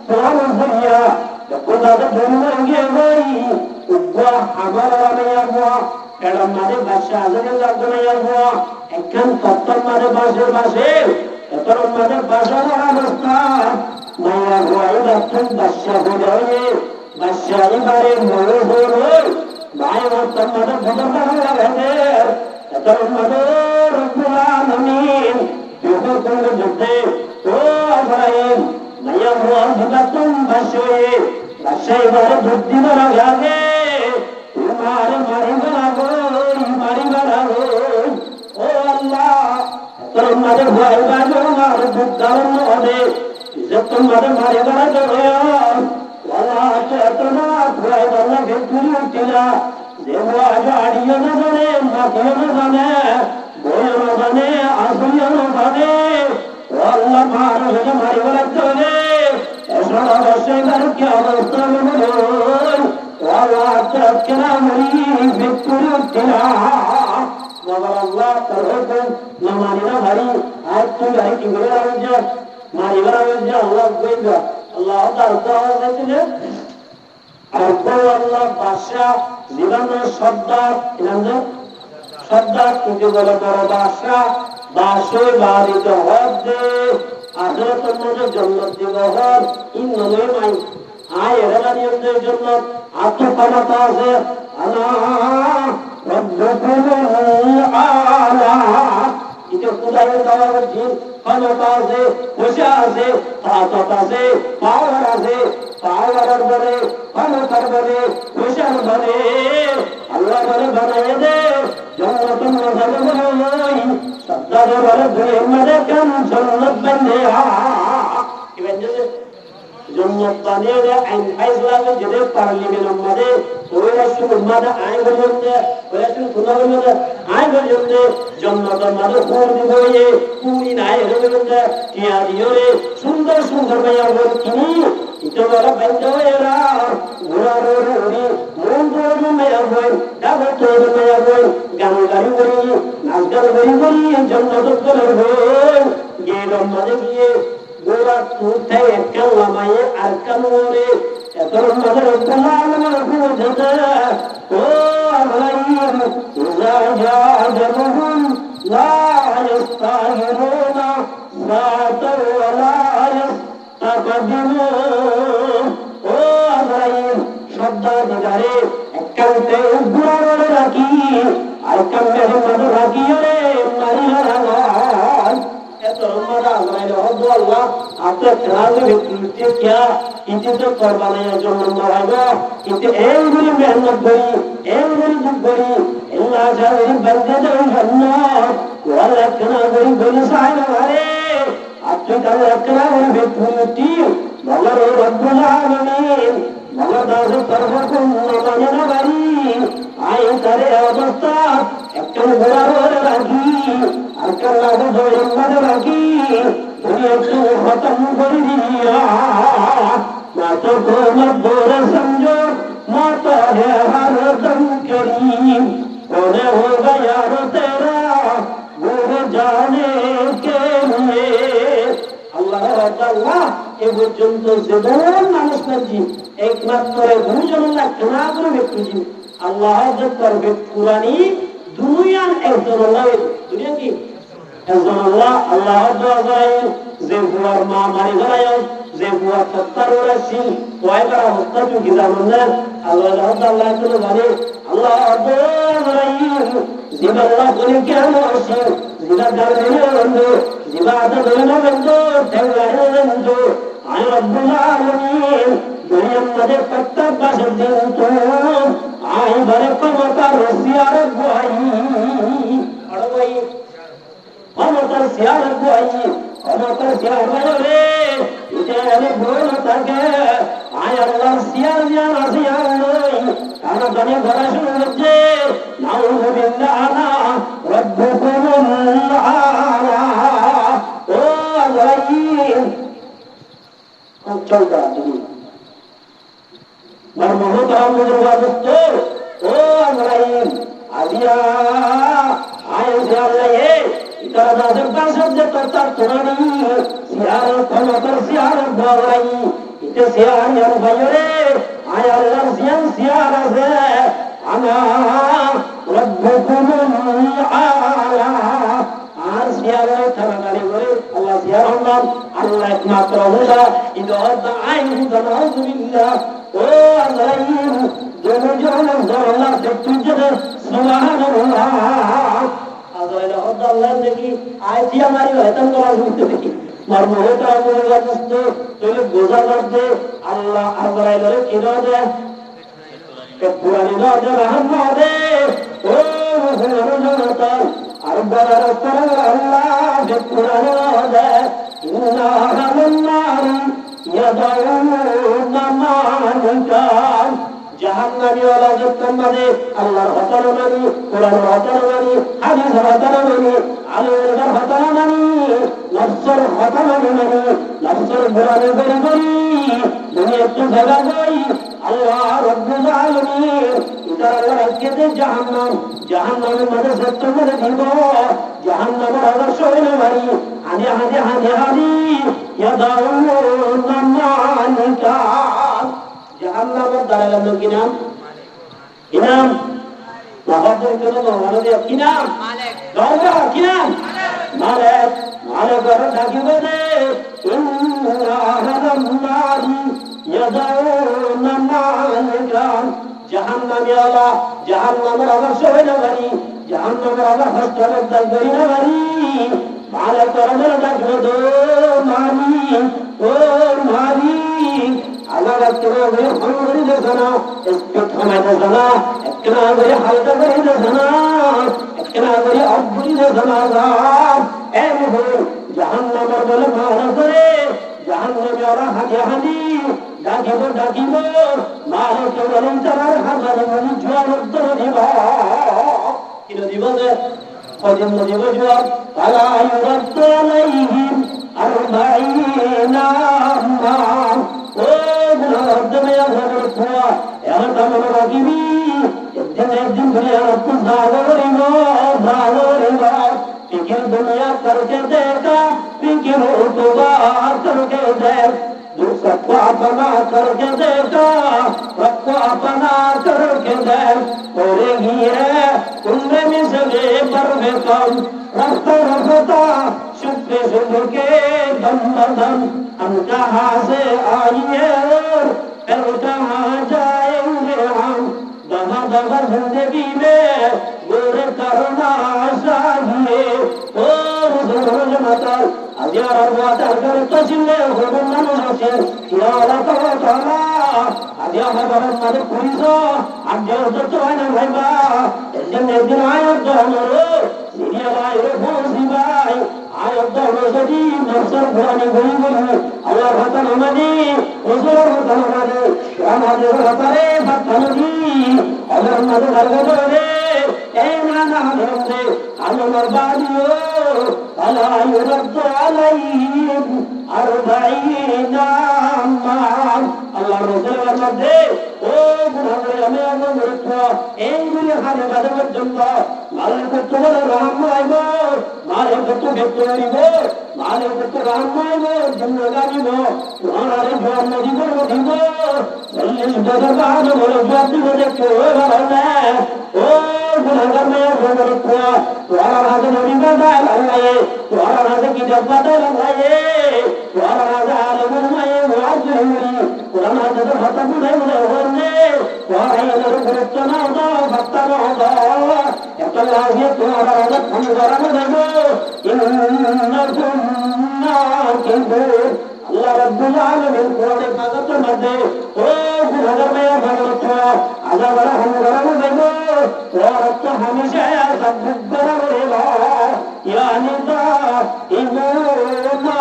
তুয়ান হইয়া যখন তাদের জন্ম গিয়ে গই উগ্র আমার রামাইয়া গুয়া এরা মাঝে বাসা আজকে লাগবে না গুয়া একখান তত্তর মাঝে বাসের বাসে এতর মাঝে বাসার অবস্থা মাইয়া গুয়াই রাখুন বাসা হয়ে বাদশাহী বারে মরে হলো ভাই ওর মধ্যে ভগবান লাগে এতর মধ্যে রব্বুল আলামিন যখন কোন যুদ্ধে ও আজরাইল মাইয়া গুয়া ভগতুম বাদশাহী বারে বুদ্ধি মারা লাগে তোমার মারি মারা গো ও আল্লাহ এতর মধ্যে ভয় বাজো মার বুদ্ধান হবে যখন মধ্যে মারি মারা যাবে ولا تأتنا أفراد الله في الدنيا দেবো আজ আড়িয়ে না জানে মাটিও না জানে বইও না জানে আসিও না জানে ও আল্লাহ মানুষ মারি বলাতে হবে এসব অবশ্যই কারো কি অবস্থা হবে ও আল্লাহ কেনা মরি বিক্রি মানি না ভারী আর তুই গাড়ি কি করে আওয়াজ মারিবার আওয়াজ আল্লাহ কইবা আল্লাহ তাআলা বলেছিলেন আর আল্লাহ বাদশা জীবনের সর্দার ইনাম সর্দার কিন্তু বলে বড় বাদশা বাসে বাড়িতে হক দে আখিরাতের মধ্যে জান্নাত দিব হক ইন নলে মাই আয় এরা নিয়মদের জন্য আত্মক্ষমতা আছে আল্লাহ রব্বুকুল আলা এটা খুদায়ের দেওয়া দিন ক্ষমতা আছে পয়সা আছে তাকত আছে পাওয়ার আছে পাওয়ারের বলে ক্ষমতার বলে পয়সার বলে আল্লাহ বলে বানায় দে জান্নাতুল মাযারে বলে সদ্দারে বলে দুনিয়ার মধ্যে কাম জান্নাত বনে কি বলে জান্নাত বানিয়ে দে আইন ফাইসলা যেতে পার্লিমেন্টের মধ্যে ওরা শুধু মাদা আইন বলতে ওরা শুধু কোন বলতে আইন বলতে জান্নাতের মধ্যে কোন দিবে পুরি নাই বলতে টিয়া দিওরে সুন্দর সুন্দর মায়া বল কিনি এটা বড় বন্ধেরা ঘোড়ার ওরি মন তোর মায়া বল ডাবল তোর মায়া বল গান গাড়ি করি নাচ গান করি জান্নাত করে বল গেরম মধ্যে গিয়ে গোরা তুতে কালামায়ে আর কানুরে এতর মধ্যে কুমার বুঝতে ও আলাইহিম ইজা জাআহুম লা ইস্তাগিরুনা সাতা ওয়ালা ইস্তাকদিমু ও আলাইহিম শব্দ দিদারে একান্তে উগ্র রাখি আর কামে মধ্যে রাখি রে মারিহারা Allah atau terlalu berpikir क्या itu तो करवाने जो नंबर आएगा itu every मेहनत बड़ी every दुख बड़ी इल्ला जारी बंदे जो हन्ना वाला कना बड़ी साइड वाले आपके कर रखना बड़ी बेपुरती मगर रब्बुल आलमीन मगर दास तरफकुम माने ना बड़ी आए करे अवस्था एक बुरा रे रागी अकल्ला दो हिम्मत रागी दुनिया खत्म कर दिया मैं तो मजबूर समझो माता है हर दम करीम होने हो गया रो तेरा गुर जाने के लिए अल्लाह अल्लाह ये পর্যন্ত জীবন মানুষ নাজি একমাত্র দুজন না কেনা করে ব্যক্তি আল্লাহ যে করবে কুরআনি দুনিয়ার একজন আল্লাহ দুনিয়া কি একজন আল্লাহ আল্লাহ দোয়াই যে বুয়ার মা মারি গলায় যে বুয়া সত্তর ওরাসি কয়বার অবস্থা কি জানেন না আল্লাহ আল্লাহ তো জানে আল্লাহ দোয়াই জিবা আল্লাহ করে কেন আসে জিবা দাঁড়িয়ে বন্ধু জিবা আদা ধরে বন্ধু ঠেঙ্গারে বন্ধু আয় রব্বুল আলামিন দুনিয়ার মধ্যে প্রত্যেক বাসের দিন তো আয় বরে ক্ষমতার রসিয়ার ভাই আর ভাই ক্ষমতার সিয়ার ভাই ক্ষমতার সিয়ার ভাই রে এটা আমি বল থাকে আয় আল্লাহ সিয়ার জান আসিয়ার নই কারণ জানে ধরা শুরু হচ্ছে নাউযু বিল্লাহ রব্বুকুম আলা ও আলাইহিম চলতা দিদি মরমহতারাম মুজরওয়াদতো ও আলাইহিম আজিয়া আয় জাল্লাহে ইতারা দাসের দাসের যে তার তোরানি সিয়ার ক্ষমতার সিয়ার ভাই ইতে সিয়ার ইয়ার ভাইরে আয় আল্লাহর সিয়ার আছে আনা রব্বুকুম আলা আর সিয়ার থাকারি করে আল্লাহ সিয়ার আল্লাহ আল্লাহ একমাত্র হুদা ইদদ আইন নাউযুবিল্লাহ ও আলাইহিম দুজন আল্লাহ দেখতে সুবহানাল্লাহ আল্লাহ আল্লাহ দেখি আইতি আমারি হয়তন করা শুনতে দেখি মরমহতা মুরগা দস্ত চলে গোজা করতে আল্লাহ আজরাইলের কি দে কে পুরানি দে রহমত দে ও মুসলমানতা আর বড় রসুল আল্লাহ যে পুরানি দে ইন্না হামনারি ইয়াদাউনা মানকান জাহান্নামী ওয়ালা যতমানে আল্লাহর হতর মানি কোরআনের হতর মানি হাদিসের হতর মানি আলেমের হতর মানি নফসের হতর মানি নফসের বুরানে বেরি করি দুনিয়াতে জায়গা যাই আল্লাহ রব্বুল আলামিন ইতার আল্লাহ রাজ্যে জাহান্নাম জাহান্নামের মধ্যে সেদ্ধ করে দিব জাহান্নামের আদর্শ হইল বাড়ি হানি হানি হানি হানি জাহান্নামের দাঁড়ালেন কি নাম কি নাম বাহাদুর কেন মহানদীয় কি নাম দরজা কি নাম মালিক মালিক করে ডাকিবে রে জাহান্নামী আলা জাহান্নামের আদর্শ হইল বাড়ি জাহান্নামের আলা হস্তের দাল করি না বাড়ি মালিক করে ডাকবে দো মালিক ও মালিক আমার একটু করে ফোন করে দেখো না একটু থামাই দেখো না একটু করে হালকা করে দেখো না একটু করে অভ্যুরি দেখো না জাহান্নামের বলে মারা করে জাহান্নামে ওরা হাঁটি হাঁটি ডাকিব ডাকিব মালিককে বলেন তার হাজার মানে জোয়ার উত্তর দিব কিনে দিব যে কদিন দিব জোয়ার তারা ইউরত্ত আলাইহিম আর বাইনা ও গুণার্দমে আসামের খোয়া এখন তেমন রাখিবি একদিন ধরে একটু ভালো করিব ভালো করিব फिक्र दुनिया करके देखा फिक्र उतवा करके देख सबको अपना करके देखा सबको अपना करके देख करेगी है तुमने मिसले पर कम रफ्ता रफ्ता शुक्र शुक्र के दम बदम हम कहाँ से आइए फिर कहाँ जाएंगे हम दफा दफा जिंदगी में गोरे करना चाहिए ओ रोज माता अजर वाता करता चिल्ले होबन মানুষে ইয়ালা তাআলা আদিয়া বাবার মাঝে পুরিসো আজে যত হয় না ভাইবা একদিন আয়াত দহলো সিরিয়া বাইরে বসি ভাই আয়াত দহলো যদি নরসর ঘরানি গই গই আল্লাহ হাতা নামাজি ওজোর হাতা নামাজি আমাদের হাতারে বাতানি আল্লাহ মাঝে লাগবে রে এই না না ধরে আমার বাড়িও আলা ইউরদ্দু আলাইহিম আরবাঈনা মান আল্লাহ রাসূলের মধ্যে ও গুনাহগার আমি আমার মৃত্যু এইগুলি হারে বাঁধার জন্য মালিক তোমার রহমত মালিক তো বেতরিব মালিক তো রহমত জন্য গাবিব তোমার জন্য দিব দিব চল্লিশ বছর বাদ বলে জাতি বলে কেউ ভালো না ও গুনাহগার মেয়ে মৃত্যু তোমার হাতে নবী বাদাল আল্লাহ তোমার হাতে কিতাব বাদাল আল্লাহ তোমার হাতে আলমুল মায়ে মুআজ্জিরি কোরআন হাতে হাতে বুঝে বুঝে হলে ওয়াইলের গুরুত্ব না দাও ভক্তা না দাও এত লাগে তোমার হাতে ফোন করানো দেব ইন্নাকুম নাকিবুন আল্লাহ রাব্বুল আলামিন কোরআনে কাগজের মধ্যে ও গুনাহগার মেয়ে ভগবত আযাবের হাম করানো দেব রক্ত হামেশা সবুক করাবে ইয়া নিদা ইমুনা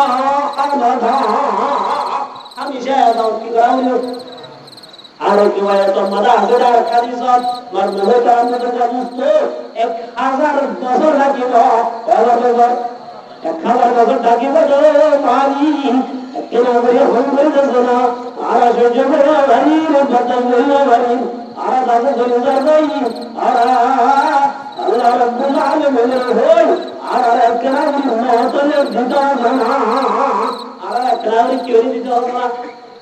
আলাদা হামেশা দাও কি করাবে আর কি হয় তো মাদা হাজার হাদিসত মার মুহতা আমাদের জানিস 1000 বছর লাগিব বছর 1000 বছর থাকিব পানি কেন বলে হইবে না আর সহ্য করে ভারী বদল হইবে ভারী আর দাদা চলে যাই আর আল্লাহ রাব্বুল আলামিন হই আর কেন মহতলে দিতা না আর কেন কি হই দিতা না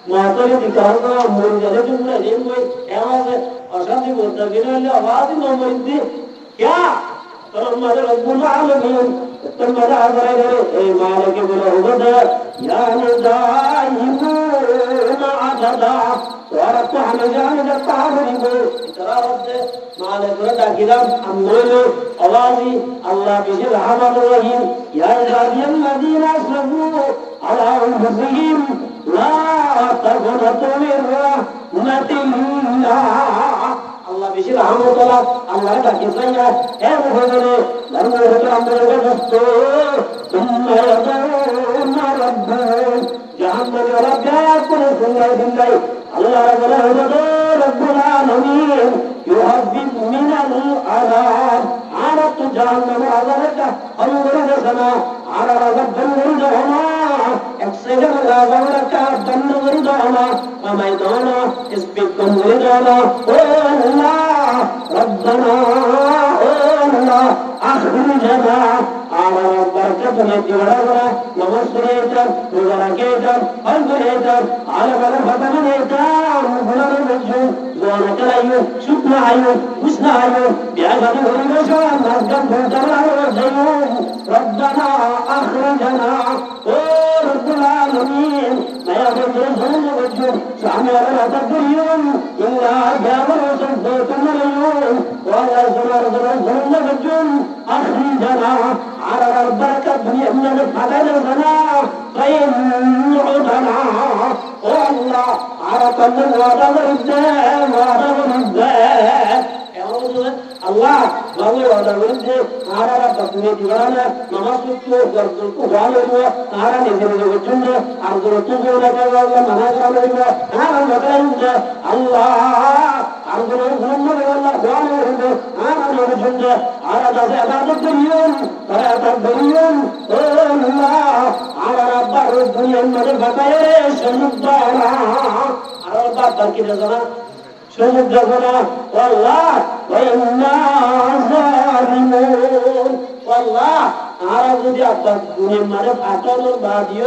মহতলে দিতা না মন গেলে তুমি রেন কই এমন অশান্তি বলতে গেলে আওয়াজ নমইতি क्या तो हमारे रब्बुल आलमीन तुम मजा आ जाएगा ए मालिक बोलो उबद या निदाइमुना अदा और तो हमें जाने जाता है इतना वक्त मालिक रदा किराम अम्मोलो आवाज़ी अल्लाह बिजल रहमान रहीम या इबादियल्लज़ीना असलमू अला अनफुसिहिम ला तक़नतू मिन रहमतिल्लाह আল্লাহ বেশি রহমত আল্লাহ আল্লাহ ডাকে যাইয়া এর ভগবানে ধর্মের ভিতরে আমাদের ব্যস্ত তোমরা ইয়াদুনা রাব্বুন জাহান্নামে রাব্বা করে সুন্দর সুন্দর আল্লাহ রাব্বুল আলামিন ইউহাব্বিব মিনাল আযাব আরাত জাহান্নামে আযাবটা অনুগ্রহ দেনা আর আযাব বন্ধ জানা এক সেকেন্ড আযাবটা কাট বন্ধ করে দাও আমায় দাও না স্পিক করে দাও ও আল্লাহ রব্বানা ও أخرجنا على بركة نتيجة نماز بريتم روزة ركيتم هل بريتم على بركة بريتم بلاد الرجل زوانك الأيوم شكنا عيوم وسنا عيوم بعزم ورمشان نسجد بوتنا وزيوم ربنا أخرجنا رب العالمين ما يغفر الظلم والجود سعنا ولا تدريون إلا أجاب الرسل بيتنا اليوم ولا يزمر الظلم والجود أخرجنا على البركة بنعمة حدثنا فإن عدنا والله عرف من وضع الدم Allah lalu ada berarti arah pasnya di mana nama suku bersuku walau arah ni jadi berjumpa arah tu juga ada mana mana juga arah berjumpa Allah arah berjumpa Allah walau arah berjumpa arah dah ada beriun ada beriun Allah arah beriun mereka kaya semudara arah berkira sana سنجدنا والله وإنا ظالمون والله عرب دي أبا دنيا مرف أطول الباديو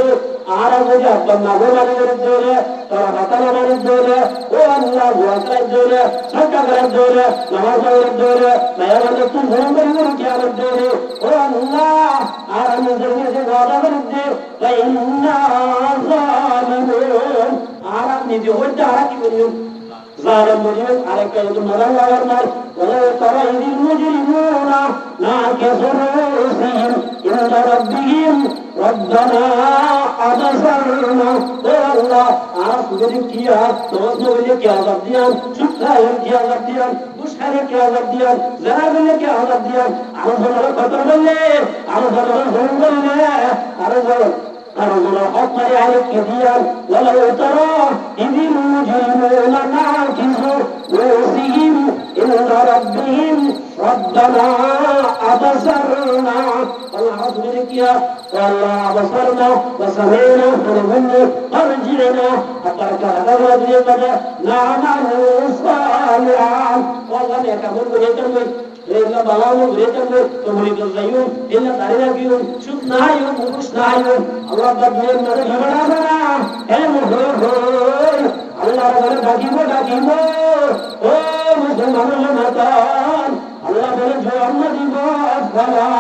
عرب دي أبا مغو مرد الدولة طرفتنا مرد الدولة والله وطر الدولة سكبر الدولة نماز الدولة ما يرد التنظيم بالمركيان الدولة والله عرب نزلني سيغادا مرد وإنا ظالمون عرب ندي هدى عرب ظالم مجرم عليك يد مدن ويرمر ولو ترى إذ المجرمون ناكسوا رؤوسهم عند ربهم ربنا أبصرنا والله عرف ذلك توسل لك يا ربيان شكرا لك يا ربيان بشكر لك يا ربيان زراب لك يا ربيان عرف لك فتر بالله عرف لك ظلم بالله عرف أرجو أطلع عليك كثيرا ولو ترى إذ المجرمون ناكسوا رؤوسهم عند ربهم ربنا أبصرنا والله حسبك يا والله أبصرنا وسمعنا فنظن أرجعنا أترك هذا الرجل نعمل صالحا والله يكمل بجدر إلا بلاو بريتم تمريد الزيون إلا تاريخ يوم شوف نايوم وش نايوم الله بدل ما تجمعنا بنا هم هوي الله بدل داكيمو أوه مسلمان المتان الله بدل جوام ديمو فلا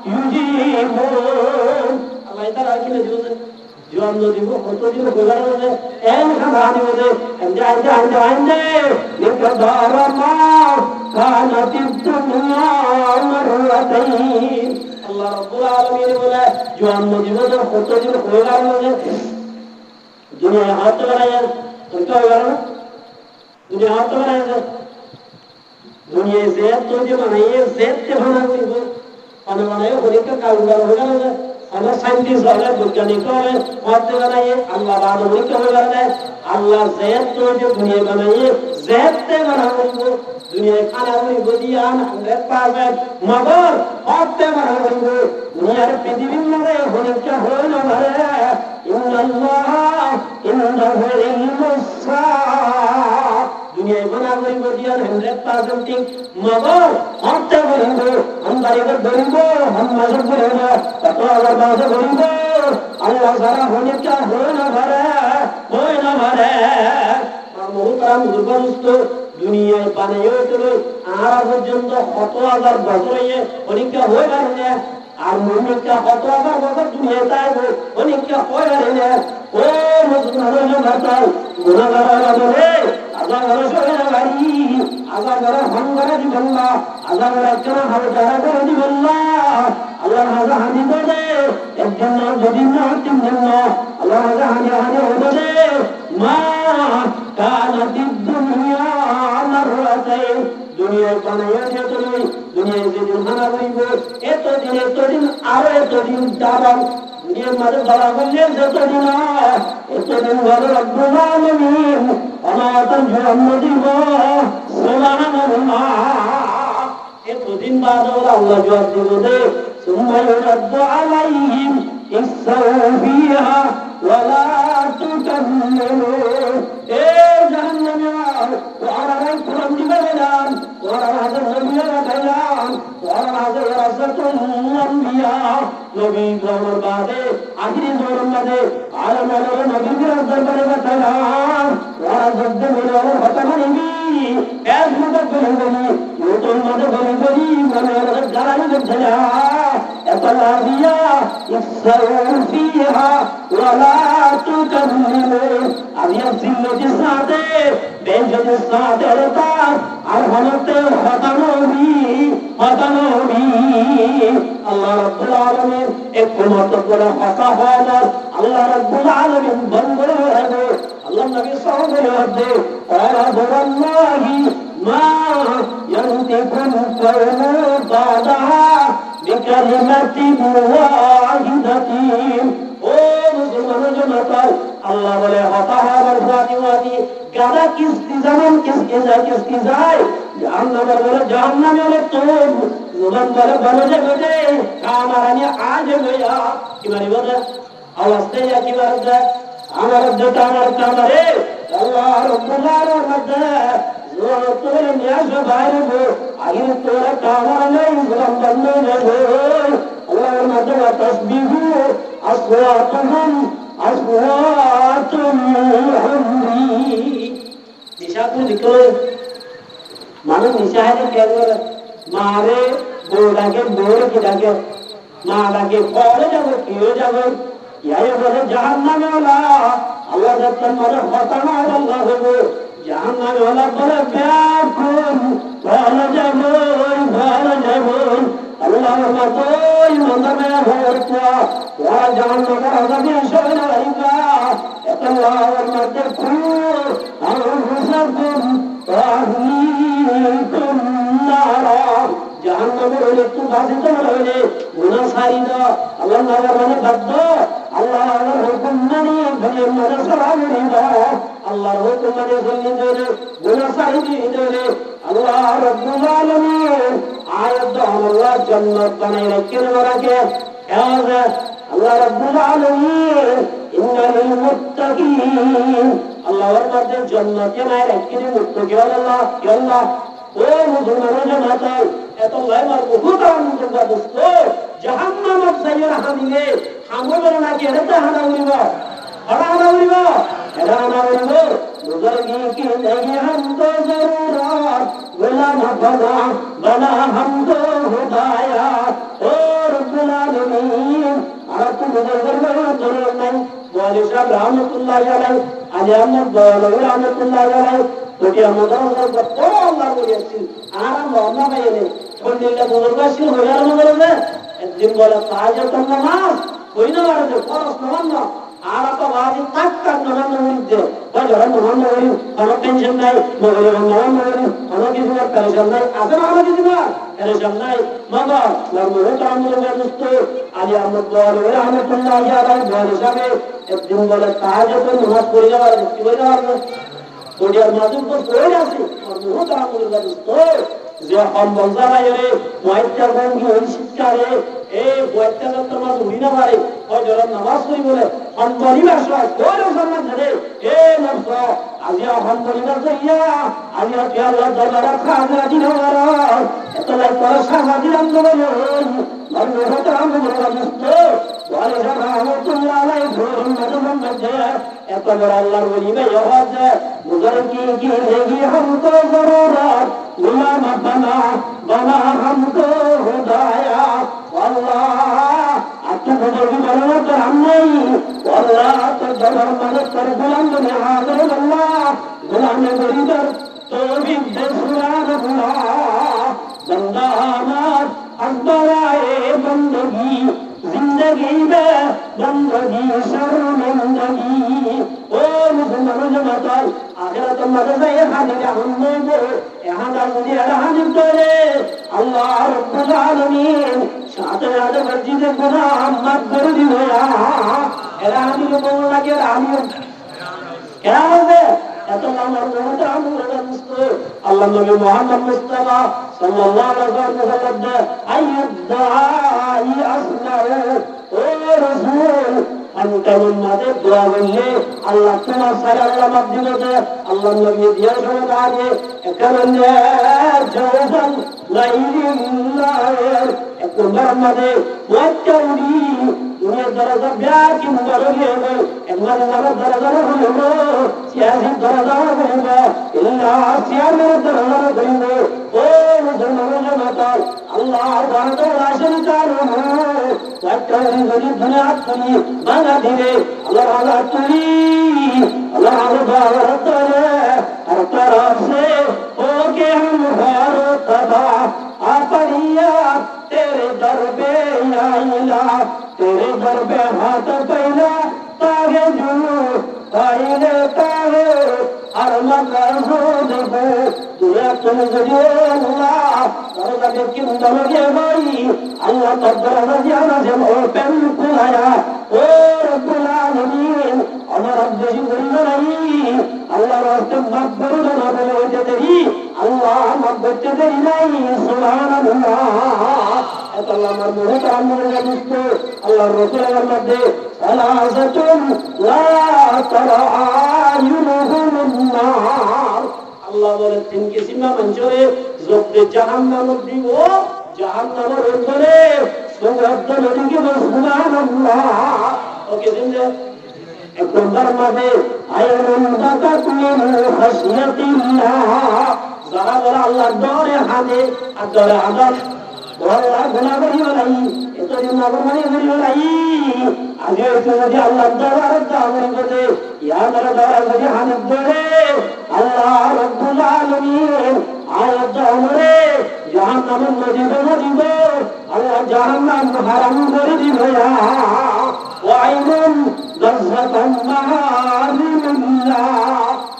يجيبون الله يترى كنا جوزه جوام ديمو خطو ديمو كلارنا هم خبراني وده عندي نكدار ما كانت الدنيا مرتين الله رب العالمين ولا جوان مجمد خطو دين خوغار مجھے دنیا ہاتھ بنایا انکا ہوگا نا دنیا ہاتھ بنایا دنیا زیاد تو جو بنائیے زیاد تے بنا ہوئی ہو انا بنائے ہونے کا کاروبار ہوگا نا انا سائنٹسٹ ہوگا بجانک ہوگا ہاتھ بنائیے اللہ بعد ہونے کا ہوگا نا اللہ زیاد تو جو دنیا بنائیے زیاد تے بنا ہوئی ہو दुनिया खाना हुई बुदियान 100% मगर होते मरेंगे दुनिया रे पृथ्वी मरे होने क्या हो न मरे इन्नल्लाह इन्नहु इल्मुस्सा दुनिया बना हुई बुदियान 100% ठीक मगर होते मरेंगे हम बारे करेंगे हम मजबूर करेंगे तो अगर बात करेंगे अल्लाह सारा होने क्या हो न मरे मोहतरम दुर्बल দুনিয়ায় বানাইও চলো আর পর্যন্ত কত হাজার বছর পরীক্ষা হয়ে গেছে আর মুমিনটা কত হাজার বছর দুনিয়ায় থাকবে পরীক্ষা হয়ে গেছে ও মুসলমানের ভাষায় গুণাগার বলে আজাগার সরে গাড়ি আজাগার হংগারে দিবেন না আজাগার কেন হবে যারা করে দিবেন না আল্লাহ হাজা হানি করে একদিন না দুদিন না তিন দিন না আল্লাহ হাজা হানি হানি হয়ে মা কানাতিদ দুনিয়া مرتين دنيا بنايا جتني دنيا زين هنا بيبو اتدين آرو اتدين دارم دنيا ماذا دارا بني جتني اتدين ولا رب العالمين أنا تنجو أمديبا سبحان الله اتدين بعد الله جواب ديه ثم يرد عليهم استووا فيها ولا تكملوا جهنم وعلى القرآن بلدان وعلى هذا النبي بلدان وعلى هذا নবী জমার বাদে আখিরি জমার বাদে আলমের নবীর দরবারে বাতালাম ওরা যুদ্ধ মেরে হতা মানিবি এক মতো বলি বলি নতুন মতো বলি বলি মনে যারা যুদ্ধে এতলাবিয়া ইসরাউ ফিহা ওয়ালা তুকাল্লিমু আবিয়া জিল্লতি সাদে বেঞ্জতি সাদে তার আর হনতে হতানবী আল্লাহ রাব্বুল আলামিন একটু মতো করে হতা হওয়ার আল্লাহ রাব্বুল আলামিন বন্ধ করে আল্লাহ নবী সাল্লাল্লাহু আলাইহি ওয়াসাল্লাম ওয়াল্লাহি মা ইয়ানতিকুন কওমু বাদাহা বিকালিমাতিন ওয়াহিদাতিন ও মুসলমান জনতা আল্লাহ বলে হতা হওয়ার ওয়াদি গাদা কিস্তি জামান কিসকে যায় জাহান্নামে বলে জাহান্নামে বলে তো জবান বলে বলে যে বেটে কামারানি আজ গয়া কি মানে বলে আওয়াজতে যা কি বলে আমার যেটা আমার কামারে আল্লাহ রাব্বুল আলামিন তোরে নিয়াজ বাইরে গো আগের তোরা কামার নেই জবান বন্ধ নেই আল্লাহর মাঝে তাসবিহু আসওয়াতুহুম আসওয়াতুল হামদি নিশাপুর দিকলে মানুষ নিশাহারে কেন মারে বউটাকে বউরে কি ডাকে মা ডাকে পরে যাবো কেউ যাবে ইয়াই বলে জাহান্নামে ওলা আল্লাহ যখন বলে হতানা আল্লাহ হবো জাহান্নামে ওলা বলে ব্যাকুল ভালো যাবো আল্লাহর মতোই মন্দমে হয়েছে ওরা জাহান্নামের আযাবে সরে আইবা এত আল্লাহর মধ্যে খুব আনহুসাকুম তাহলিকুম নারা জাহান্নামের হইলে একটু বাঁচিত হইলে গুনাহ ছাড়ি দাও আল্লাহ মানে বাধ্য আল্লাহর হুকুম মানি দুনিয়ার মধ্যে সালাম দাও আল্লাহর হুকুম মানে চললে ধরে গুনাহ ছাড়ি দিলে আল্লাহ রাব্বুল আলামিন আয়াত আল্লাহ জান্নাত বানায় রেখে রাখে আল্লাহ রাব্বুল আলামিন ইন্নাল মুত্তাকিন আল্লাহর মধ্যে জান্নাতে নাই রেখে মুত্তাকি আল্লাহ আল্লাহ ও মুসলমান জানাতে এত লাইমার বহুত আনন্দ দোস্ত জাহান্নামত যাইরা হামিলে হামবের নাকি এটা হানা উড়িব এটা হানা উড়িব বুজুর্গি কি নেই হাম তো জরুরত গোলাম বনা হাম তো হুদায়া ও রব্বুল আলামিন আর তুমি বুজুর্গের জরুরত নাই ওয়ালি সাহেব রাহমাতুল্লাহি আলাইহি আলী আহমদ বয়লভী রাহমাতুল্লাহি আলাইহি তোকে আমাদের কত আল্লাহ বলেছেন আরাম বাবা বাইরে কোনদিনটা বুজুর্গাসি হইয়ার বলে একদিন বলে তাহাজ্জুদ নামাজ কইনা বাড়ে ফরজ নামাজ না আর তো বাজি তাক তাক নামাজ পড়তে বজর নামাজ পড়ি কোনো টেনশন নাই বজর নামাজ পড়ি কোনো কিছু না পেরেশান নাই আছে না কোনো কিছু না পেরেশান নাই বাবা লম্বা তামুল ব্যস্ত আলী আহমদ বয়লভী রাহমাতুল্লাহি আলাইহি বলে সাহেব একদিন বলে তাহাজ্জুদ নামাজ পড়ি যাওয়ার কি বলে ওডিয়ার মাঝে তো পড়ে আছে আর বহুত আমল ব্যস্ত যে হম বলজারায় রে ওয়াইটা গঙ্গি ওই শিক্ষারে এই ওয়াইটা তোমার উড়ি না পারে ওই যারা নামাজ পড়ি বলে হম পরিবার সহ কোন সম্মান ধরে এ নফস আজি হম পরিবার যাইয়া আজি আল্লাহ দরবারে খাজা দিনারা এত লাই করে সাহায্য আন্দোলন আর মেহনত আমল ব্যস্ত ওয়ালে রাহমাতুল্লাহ আলাইহি ফরমান মধ্যে এত বড় আল্লাহর ওলি ভাই আওয়াজ বুজুর্গি কি নেই हमको जरूरत गुलाम बना हमको हुदाया अल्लाह अच्छा बुजुर्गी बनाना तो हम नहीं अल्लाह तो जबर मदद कर गुलाम बने हाजिर अल्लाह गुलाम गरीबर तो भी बेसुरार बुला बंदा हमार अकबराए बंदगी जिंदगी में बंदगी शर्मिंदगी ओ मुसलमान जमात आखिरत मदद ये हाजिर हम ने यहाँ दादी हाजिर करे अल्लाह रब्बुल आलमीन साथे आदे मस्जिद गुनाह माफ कर दियो या एरा हाजिर बोल लगे हाजिर क्या है এত আমার মহত আমল মুস্তাফা আল্লাহ নবী মুহাম্মদ মুস্তাফা সাল্লাল্লাহু আলাইহি ওয়াসাল্লাম আইয়াদাই আসমাউ ও রাসূল আনতা মিন মাদে দোয়া বললে যে আল্লাহ তোমার সারা আল্লাহ মাপ দিব যে আল্লাহ নবী দিয়ে শুনে দাঁড়িয়ে এখানে জওয়ান লাইলিল্লাহ একবার মাঝে ওয়াক্কাউরি দুনিয়ার দরজা ব্যাকি মুবারক হলো একবার আমার দরজা হলো সিয়াসি দরজা হলো ইল্লা সিয়ামের দরজা হলো ও মুসলমান জামাত আল্লাহ ওয়াহদাহু শারীকা লাহু ওয়াক্কাউরি যদি দুনিয়া তুমি বাংলা দিলে আল্লাহ আল্লাহ তুমি আল্লাহ আল্লাহ তাআলা हर तरफ से हो के हम हर तबा आपरिया तेरे दर पे आइला तेरे दर पे हाथ पहला तागे जू आइले तागे हर मगर हो देखो दुनिया तुम जरिए अल्लाह और लगे किंदम के भाई अल्लाह तब्दर रजियाना जब ओपन खुलाया ओ रब्बुल आलमीन আমার দেশি নাই আল্লাহর রাস্তে মাফ করে দাও বলে হইতে দেরি আল্লাহ মাফ করতে দেরি নাই সুবহানাল্লাহ এত আল্লাহ আমার মনে কামনা জানিস আল্লাহর রাসূলের মধ্যে সালাসাতুন লা তারা আয়ুনুহুম নার আল্লাহ বলে তিন কিসিমা মানুষরে জব্দে জাহান্নাম দিব জাহান্নামের ভিতরে সুগন্ধ নদীকে সুবহানাল্লাহ ওকে দিন একবার মাঝে আয়রন বাকাত মিন খাশিয়াতিল্লাহ যারা বলে আল্লাহর ডরে হাতে আর ডরে আদর বড়রা গুনাহ করি নাই এতদিন নাগরমানি করি নাই আজ এসে যদি আল্লাহর দরবারে দাওয়াত করে ইয়া তারা দরবারে যদি হাত ধরে আল্লাহ রাব্বুল আলামিন আয়াত আমরে জাহান্নামের নদী বনে দিব আল্লাহ জাহান্নাম হারাম করে দিব ওয়াইলুন গজরাতান মাহারিমিল্লাহ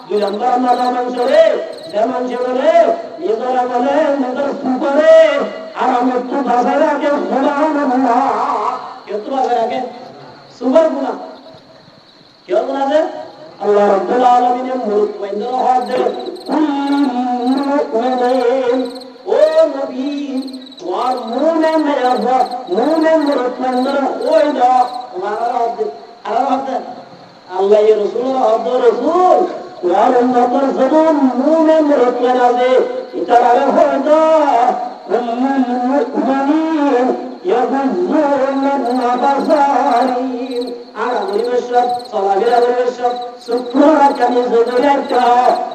দুই নম্বর আমরা মানুষরে সে মানুষ বলে নিজেরা বলে নিজের সুপরে আর আমি একটু বাজারে আগে সুবহানাল্লাহ একটু বাজারে আগে সুবর গুনাহ কেউ গুনাহ আছে আল্লাহ রাব্বুল আলামিনের মুলক বাইন্দা হওয়ার মুমিন ও নবী তোমার মুমিন মেয়াবা মুমিন মুলক বাইন্দা ওইদা তোমার আল্লাহ ইয়া রাসূল রাসূল কোরআন নম্বর 7 মুমিন মুলক বাইন্দা এটা আরে হয়দা মুমিন يغضون من أبصارهم على المشرب صلاة المشرب سكرة كنيسة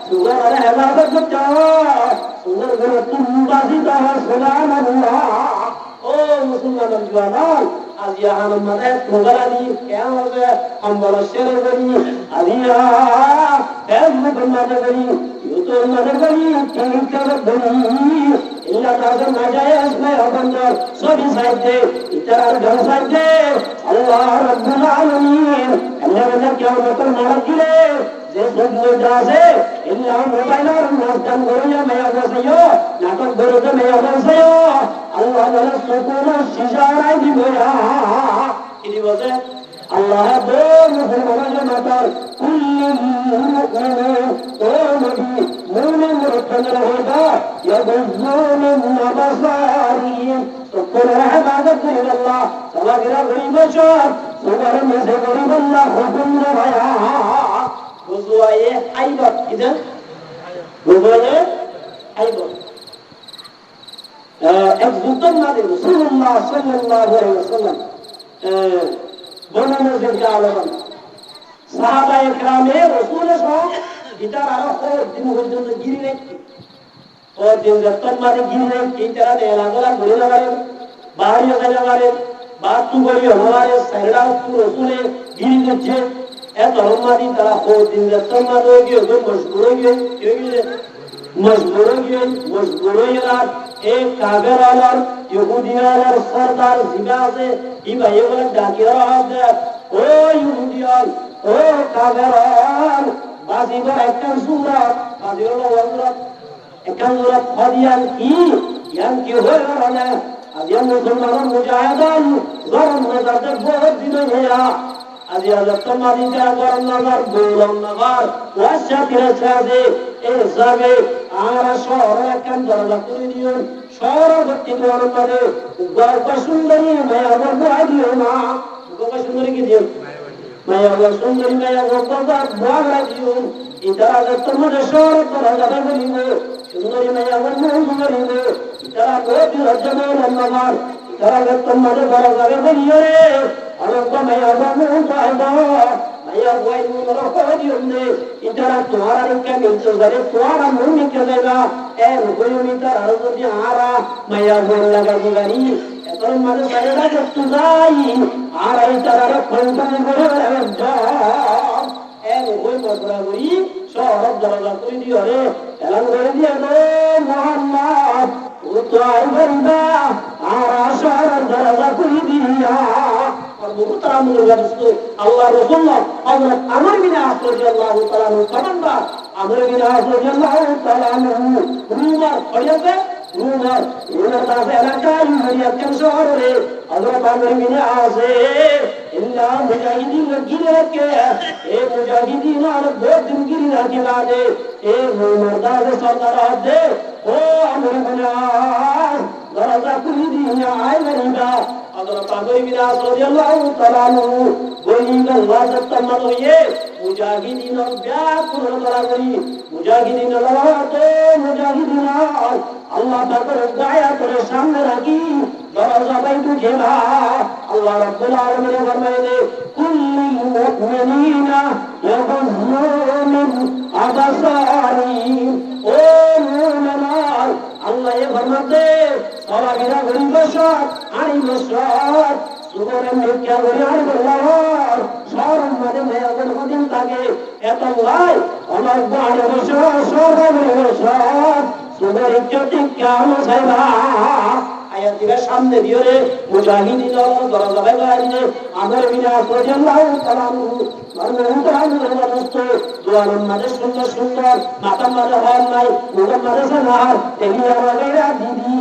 سورة العبادة سورة التنبازة سلام الله ও মুসলমান জওয়ান আজ ইয়াহান মানে প্রগালি কেন হবে আমরা শেরে করি আদিয়া এম মুসলমান করি ইউতো মানে করি ঠিক করে করি ইল্লা তাজা নাজায়েজ মে হবন্দর সবই সাইতে ইতার গান সাইতে আল্লাহ রাব্বুল আলামিন আল্লাহ মানে কিয়ামত মার দিলে যে সবগুলো আছে ইল্লা মোবাইলের নাস্তান করিয়া মেয়া বসাইও নাটক করতে মেয়া বসাইও আল্লাহ বলে সুকুনা শিশারাই দিবয়া কি বলে আল্লাহ দে মুসলমানের মাতার কুল্লু মুমিন ও নবী মুমিন রক্ষণের হইবা ইয়াগুজুন নাবাসারিহিম সুকুনা ইবাদত করি আল্লাহ সালাগিরা গরিব সব সুবার মেসে গরিব আল্লাহ হুকুম ভায়া বুঝুয়ায়ে আইবত ইদান বুঝুয়ায়ে আইবত এক যুদ্ধের মাঝে রাসূলুল্লাহ সাল্লাল্লাহু আলাইহি ওয়াসাল্লাম বর্ণনা দিতে আলাদা সাহাবায়ে কেরামে রাসূলের সহ ইতার আরো দিন পর্যন্ত গিরি রাখতে ও দিন যতন মাঝে গিরি রাখতে ইতারা এলাগলা ঘুরে লাগারে বাড়িয়ে লাগারে বাতু করি হমারে সাইরা তু রাসূলে গিরি দিচ্ছে এত রমাদি তারা ও দিন যতন মাঝে গিয়ে মশগুর হয়ে গিয়ে मजबूर एक कागर आलर यहूदी आलर सरदार जिगा से ई भाई बोले डाकिया रहा है ओ यहूदियान ओ कागरान बाजी पर एकन सूरत बाजी रो वंदरत एकन सूरत खदियान की हो रहा है अदियान मुसलमान मुजाहिदन गरम नजर बहुत दिन है আজি আল্লাহ মাদিনা গরম নগর গোলম নগর ওয়াশাতিরা ছাদে এই হিসাবে আর শহর একখান দরজা করে দিও শহর ভর্তি করে করে গর্ব সুন্দরী মায়া বলবো আইও না গর্ব সুন্দরী কি দিও মায়া গো সুন্দরী মায়া গো বাজার বাগড়া দিও ইতারা গো তোমার শরৎ রাজা বলিব সুন্দরী মায়া গো সুন্দরী গো ইতারা গো বিরজনে লম্বার ইতারা গো তোমার রাজা বলিও রে অনন্ত মায়া গো মুতাইবা মায়া গো মুর দিও নে ইতারা তোমার কে মিলছো করে তোমার মুনি কে দেবা এ রুগনি তার আর যদি আরা মায়া গো লাগা দিগারি তোর মাঝে সাইরা করতে যাই আর এই তারা ফোনটাই করে ওই বদলা করি সব দরজা করে দিও রে এলান করে দিয়ে রে মোহাম্মদ ও তো আই বন্ধা আর আসার দরজা করে দিয়া আর বহু তারা মনে করছে আল্লাহ রাসূলুল্লাহ হযরত আমর বিন আস রাদিয়াল্লাহু তাআলা কমান্ডার আমর বিন আস রাদিয়াল্লাহু তাআলা রুমার পড়িয়াছে রুমার দাসে এলাকায় মরিয়াতেন শহরে হযরত আমর বিন আস ইল্লা মুজাহিদিন গিরকে এ মুজাহিদিন আর বহুত দিন গিরি রাখি বাদে এ রুমার দাসে সরদার দে ও আমর বিন আস দরজা খুলি দিয়া আয় মরিবা হযরত আমর বিন আস রাদিয়াল্লাহু তাআলা বলিলেন ওয়াজত তামাম হইয়ে মুজাহিদিন ব্যাকুল করি মুজাহিদিন লড়াতে মুজাহিদিন আল্লাহ পাকের দয়া করে সামনে রাখি দরজা বাইতু ঘেরা আল্লাহ রাব্বুল আলামিন ফরমাইলে কুল্লিল মুমিনিনা ইয়াগুযু মিন আবসারিহিম ও মুমিনাত আল্লাহ এ ফরমাতে সালাবিরা গরিব সব আনি বসত সুবরে মিথ্যা করি আর বললাম সরম মানে মেয়াদের কদিন থাকে এত লাই অনেক বাড়ি বসে সরবে সব সুবরে চটিক কেমন সাইবা আয়াত দিবে সামনে দিও রে মুজাহিদিন দরজা বাইরে আমর বিন আস রাদিয়াল্লাহু তাআলা মারমুন তাআলা দোস্ত দুয়ারের মাঝে সুন্দর সুন্দর মাথা মাঝে হল নাই মুখের মাঝে সানার এলিয়া বাগেরা দিদি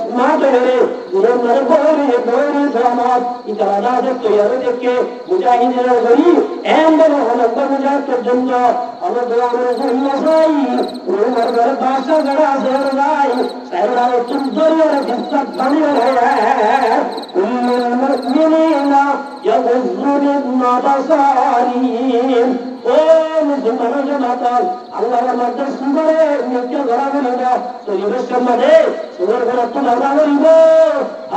স্মার্ট রে দুয়ারের মাঝে বড়ি জামাত ইতারা দাদে তৈরি দেখে মুজাহিদিন গরি এমন হলো মুজাহিদ পর্যন্ত আমরা দুয়ারের জন্য যাই ওর ঘরে বাসা গড়া জোর নাই সাইরা সুন্দর جسد بني كل المؤمنين يغضوا من أبصارهم মুসলমান জামাতাল আল্লাহর মধ্যে সুবরে নিকে ধরা বলিব পরিবেশের মধ্যে সুবর করে তোলা বলিব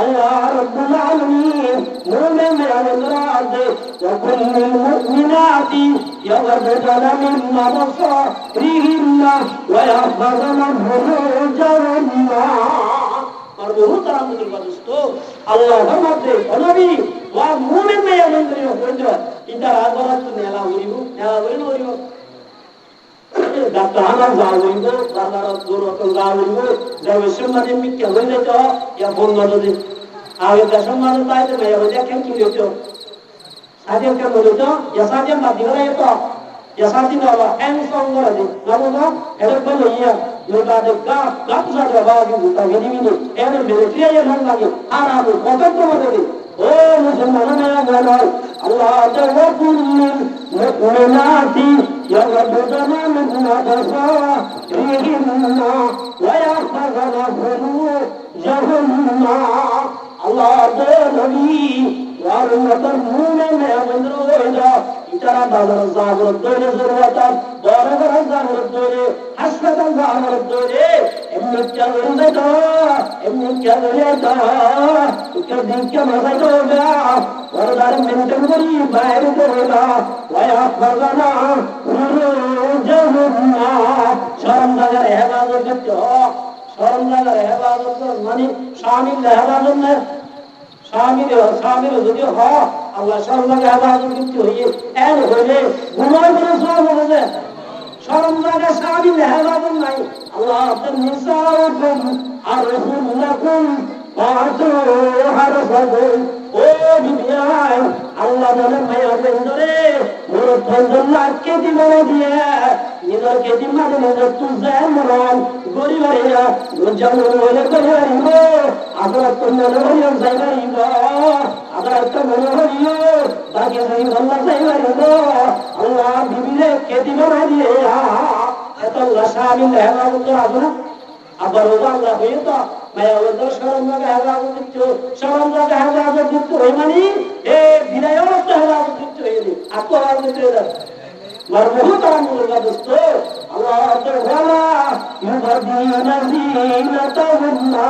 আল্লাহ রাব্বুল আলামিন মুমিন মেরাদে وكل المؤمنات يغضضن من أبصارهن ويحفظن فروجهن আর বহু তারা মুদের দোস্ত আল্লাহর মধ্যে নবী ওয়া মুমিন মেয়াদের হইজ এটা রাজরাত নেলা হইব ডাক্তার আমার যা হইব বাজার দূরত যা হইব যাবে সমাজে মিথ্যা হইলে তো ইয়া বন্ধ যদি আগে দেশের মানুষ তাইতে মেয়ে দেখেন কি হইতো সাদিয়া কেন হইতো ইয়া সাদিয়া বাদি হয়ে তো ইয়া সাদিয়া বাবা হ্যান্ডসম করে দে নামো এর বলে ইয়া লোটাতে গাপ জায়গা বাবা গুতা গিনি এর বেরিয়ে ইয়া মন লাগে আর আবু কত তোমাদের দে ও মুসলমানেরা বলো আল্লাহ তাওয়াকুল মুমিনাতি ইয়াগদুনা মিন আবসারিহিন্না ওয়া ইয়াহফাযনা ফুরুজাহুন্না আল্লাহ দে নবী ওয়ার মতর মুমিন মেয়ামন্দ্র হইলা ইতারা বাজার জাগর দরে জরুরত দরবার জাগর দরে হাসপাতাল জাগর দরে এমনি চালরে তো এমনি চালরে তো উকে দিকে মাথায় তোলা ওরদার মেনটেন করি বাইরে তোলা ওয়া ফারগানা রুজুহুন্না শরম জাগার হেফাজত করতে শরম জাগার হেফাজত মানে শামিল হেফাজত না শামিল যদি হ আল্লাহ শরম জাগার হেফাজত করতে হইয়ে এর হইলে ঘুমায় করে সব হবে শরম জাগার শামিল হেফাজত নাই আল্লাহ আপনার নিসাউকুম আরহুম লাকুম ফাতু হারফাকুম ও বিবিয়াই আল্লাহ বলে মায়া বন্ধরে মোর বন্ধনা কেদি বলে দিয়ে নিজের কেদি মাঝে নিজের তুজে মরণ গরিবারিয়া রোজানুর বলে গরিবারিব আবার তো মনে হইও যাইবারিব আবার তো মনে হইও বাকি যাই ভালো যাইবারিব আল্লাহ বিবিরে কেদি বলে দিয়ে এত লাশামিল হেলাবত আদর আবার আল্লাহ হইতো মায়া বন্ধর শরম জায়গা হেলাবত দিচ্ছ শরম জায়গা হেলাবত দিচ্ছ ওই মানে এ বিদায় অবস্থা হেলাবত দিচ্ছ आपको आवाज देते इधर मरमूह तारा मुर्गा दोस्तों अल्लाह तो वाला युबदीना ज़ीनतहुन्ना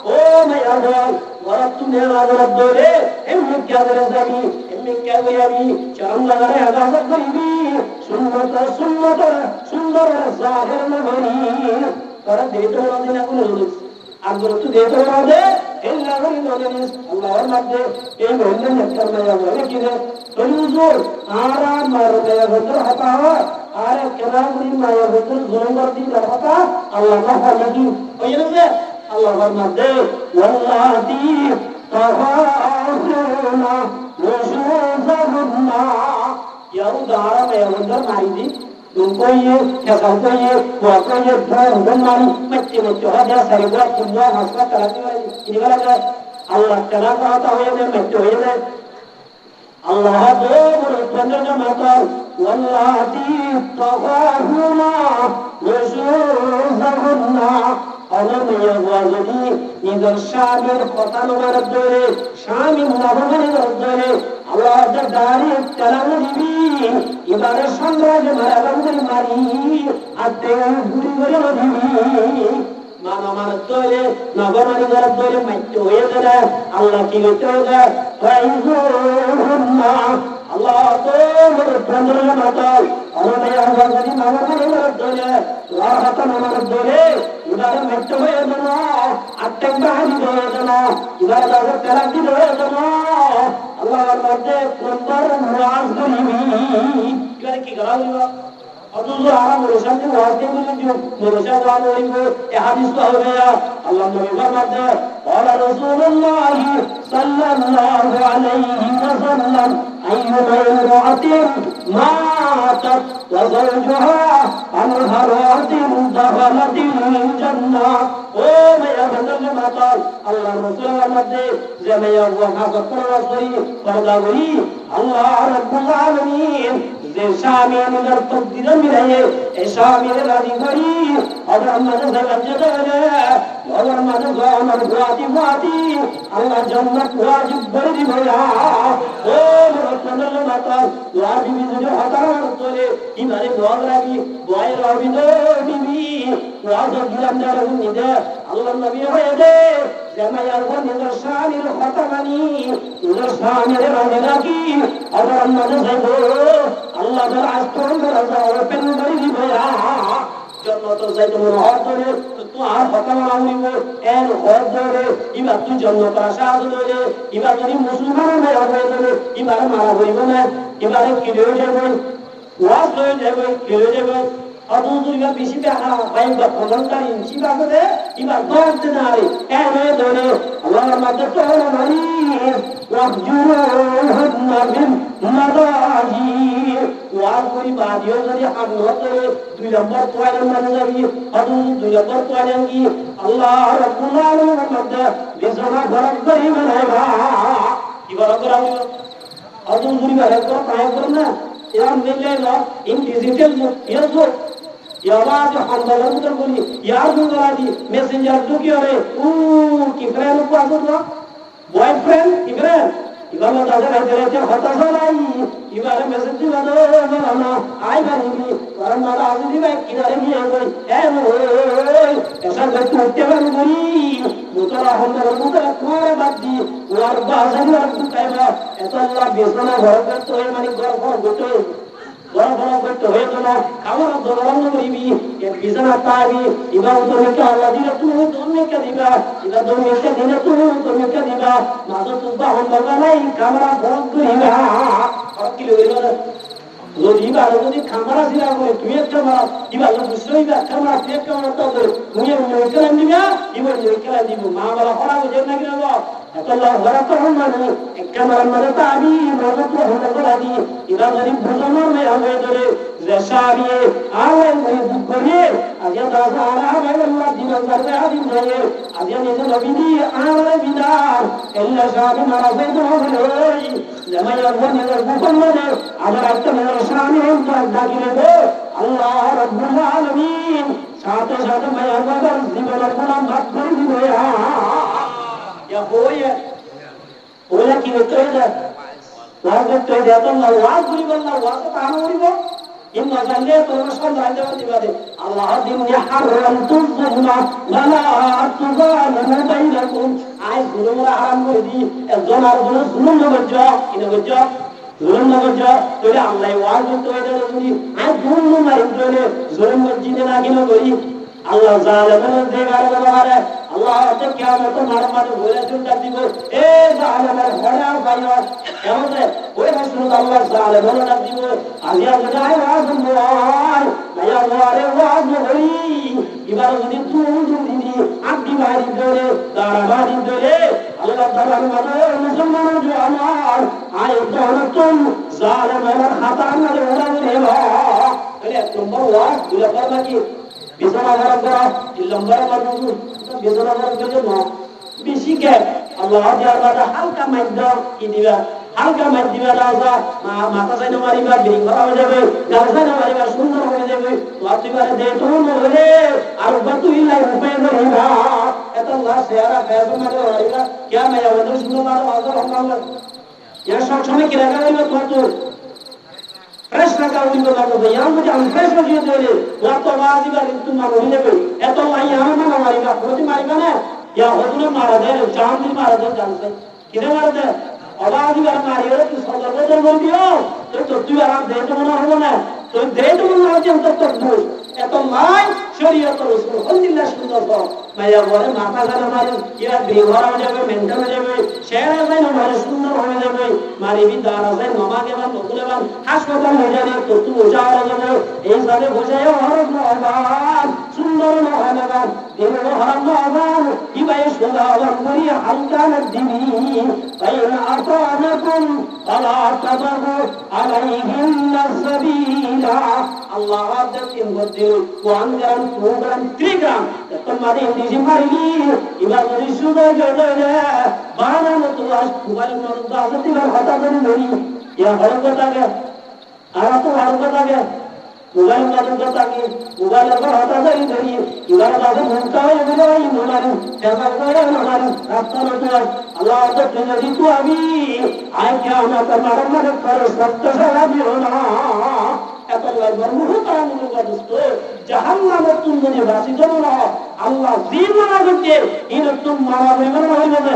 ओ मैं बोल वरत तुम्हें आदरत दोले एम्मे क्या दरजामी एम्मे क्या गोयामी चांद लगा रहे आवाज़ करीबी सुन्नत सुन्नत सुंदर ज़ाहिर नगरी पर देतो ना देना कुछ अगर तू देतो ना दे इन लगरी नगरी अल्लाह और मत दे ये बोलने में करना या बोले कि ने तलुज़ुर आराम मारो या बंदर हता हो आरे केनागुरी माया बंदर जुलमर दी हता अल्लाह का फलगी और ये ना अल्लाह और मत दे वल्लाती तहाफुना वशुज़हुन्ना या उदारा माया बंदर मारी दी तुमको ये क्या करते ये वो आपको ये धन मारी बच्चे बच्चों का जरा सरिया कुंजा हंसना कराती वाली इन्हीं वाला क्या अल्लाह चला कहता हो ये बच्चों ये ने अल्लाह दो बंदर का माता वल्लाती तगाहुना वशुज़हुन्ना Allah menyawazuni nigar Syamir kota nomor dore Syamir nomor dore Allah ada dari terang dibi ibarat samraj maragang dari mari ate guri guri dibi mana mana dore nomor nigar dore macam ya dora Allah kiri dora Faizulna Allah tu berpandang mata Allah menyawazuni nomor nigar dore Allah kata nomor dore इबारे metro है जना अट्टे बाहरी है जना इबारे दागर तेराकी है जना अल्लाह मर्दे कुंदर मुआज गरीबी इबारे की गला हुआ और दूसरा आराम रोशन के वास्ते में जो रोशन वालों को ये हदीस तो हो गया अल्लाह नबी फरमाते और रसूलुल्लाह सल्लल्लाहु अलैहि वसल्लम अय्युमा इम्राअतिन मातत व ज़ौजुहा अनहरातिन दखलतिल जन्नह ओ मेरा बंदर के माता अल्लाह रसूल फरमाते जे मैं वो हाथ पर वसरी फरदावरी अल्लाह रब्बुल आलमीन जे शामी निगर तकदीर में रहे ए शामी राजी करी अगर हम से वजद है अगर हम से अमर वाती अल्लाह जन्नत वाजिब कर दी भैया ओ बंदर के माता वाजिब जो हतार तोले इमारे बोगरागी बोय रवि दो बीबी वाजिब गिरंदार निदे अल्लाह नबी होदे जमाया को निदर शानी खतमनी निदर शानी राजी अगर हम से अल्लाह पर आस्तों राजा ओपन कर दी भैया जन्नत से तुम और तोले तू आ खतम आउनी वो एन और तोले इबा तू जन्नत आशाद तोले इबा तोरी मुसलमान में हो तोले इबा मारा होई बने इबा किलो जेबो वास होई जेबो किलो जेबो अबू दुर्गा बिसी पे आ भाई का फलंता इंची बात दे इबा दर्द नारी एने दोने अल्लाह मदद तो हमारी वजुरुहुन्ना बिन मदाजी वास कोई बादियो जरी हम नोते दुई नंबर तोय मन जरी अबू दुई नंबर तोयंगी अल्लाह रब्बुल आलमीन मदद बिजना फरक करी मनेगा इबा रगराव अबू दुर्गा रगो काय करना यार मिले ना इन डिजिटल ये जो यावाज हमदला उधर बोली यार दूंगा दी मैसेंजर तो क्यों रे की फ्रेंड को आसो तो बॉयफ्रेंड इब्राहिम इबाला दादा रहते रहते हताशा लाई इबारे मैसेज दिला दो ना आई बारी वरन मारा आजू दी भाई किनारे भी आ गई ए ऐसा करते होते बन गई मुतरा हमदला मुतरा तुम्हारे बात दी और बाजन और कहबा ऐसा अल्लाह बेसना घर कर तो है मानी घर घर गोटे बड़ा बड़ा करते हुए तो ना खावा दोनों करीबी ये बिजन आता है इबा तो में क्या अल्लाह दिला तू दोनों में क्या दिला इबा दोनों में क्या दिला तू दोनों में क्या दिला मानो तू बा हम लगा नहीं कैमरा बहुत करीबा और किलो इधर जो इबा लोगों ने कैमरा दिला वो तू एक कैमरा इबा लोग दूसरे इबा कैमरा एक कैमरा तो मुझे मुझे क्या दिया इबा मुझे क्या दिया माँ वाला खड़ा मुझे नहीं गिरा अल्लाह वरकहम मनु कैमरा मरता अभी रोज़ तो हम लगा दी इधर गरीब भूजनों में हमें दरे जैसारिये आवे मेरे दुखरे आज ये दासा आरा है अल्लाह दिना करते आदि नहीं आज ये निजे नबीदी आवे बिदार अल्लाह शादी मरा से तो होले जमाया वो निजे बुकम में आज रात में शामी हम तो दाखिले दो अल्लाह रब्बुल आलमीन साथ साथ मैं अगर जीवन अपना मत कर दिया या होया की वेतोयदा ওয়াজ করতে দেয় তো না, ওয়াজ করিব না, ওয়াজ তো তাহানো করিব ইন না জানলে তোমরা সব জানতে পারবে। আল্লাহ দিন হারামতু যুলমা ওয়ালা তুযালিমু বাইনাকুম, আই জুলুমরা হারাম করে দি, একজন আর একজন জুলুম না করছ, কিনা করছ, জুলুম না করছ, তাহলে আল্লাহ ওয়াজ করতে হয় যদি আই জুলুম না করলে জুলুম মসজিদে না কিনা করি আল্লাহ জালেমের দেগারে ব্যবহারে আল্লাহ তো কিয়ামত মারমারে বলে চুলটা দিব, এ জালেমের হড়া পাইও এমনে ওই রাসূল আল্লাহ জালেমের ডাক দিব, আজিয়া যদি আই ওয়াজ নয় মায়া ওয়ারে ওয়াজ হই এবার যদি তুই দিদি আড্ডি মারি ধরে দাঁড়া মারি ধরে আল্লাহ তাআলা মানে মুসলমান যে আমার আই দৌলতুল জালেমের খাতা না ওরা রে তাহলে এক নম্বর ওয়াজ দুই নম্বর কি বিছানা গরম করা, 3 নম্বরে মারবো বিছানা গরম করে না বেশি গ্যাপ আল্লাহ তাআলা হালকা মাইদ কি দিবা, হালকা মাইদ দিবা রাজা মাথা চাইনা মারিবা বিরিং করা হয়ে যাবে, গাল চাইনা মারিবা সুন্দর হয়ে যাবে, ওয়াতিবারে দে তো নরে আর বাতুই লাই উপায় ধরিবা এত আল্লাহ সেরা ফেজ মারে মারিবা কিয়া মায়া ওদের সুন্দর মারো আল্লাহ আল্লাহ ইয়া সব সময় কি রাখা হইলো তো fresh laka ulindo lako de yang mude am fresh lagi dele wato wazi ba tu ma no lebe eto lai ama ma mari ba proti mari ba na ya hodule mara de chandi mara de janse kide mara de awazi ba mari ore tu sadar bodol bondio to tu aram de to na hobo na to de to na hoje to tu eto lai শরীয়ত রাসূল আল্লাহ সুন্দর তো মায়া বলে মাথা জানা মারি ইয়া বিহরা হয়ে যাবে মেন্টাল হয়ে যাবে শেরা যায় না মারে সুন্দর হয়ে যাবে মারি বিদারা যায় নমাগে বা নতুলে বা হাসপাতাল হয়ে যাবে তো তুই যাওয়া যাবে এই সাথে বোঝায় হরফ নবান সুন্দর নবান দিনে হরফ নবান ইবাই সুন্দর করি হালকা দিবি বাইনা আতানাকুম আলা তাবাগু আলাইহিম সাবিলা আল্লাহ আদে তিন বদিল কোন গ্রাম 2 গ্রাম 3 গ্রাম তোমাদের ইংরেজি মারি এবার যদি শুধু জড়ে বানানো তো আজ মোবাইল মরদ আজতি বার হতা করে নই ইয়া হরফ কথাকে আর তো হরফ কথাকে মোবাইল মরদ কথাকে মোবাইল এর হতা করে ধরি এবার বাজে মুক্তা হয়ে গেল এই মোবাইল সেবা করে মোবাইল রাস্তা তো আল্লাহ তো যদি তো আমি আয় কিয়ামত মারমারে করে সত্য সেবা দিও না এত লাগবার মুহূর্তে মুহূর্ত জাহান্নামের তুমনে বাসি জন্য আল্লাহ জীবন করতে ইন তুম মারা হইবে না হইবে না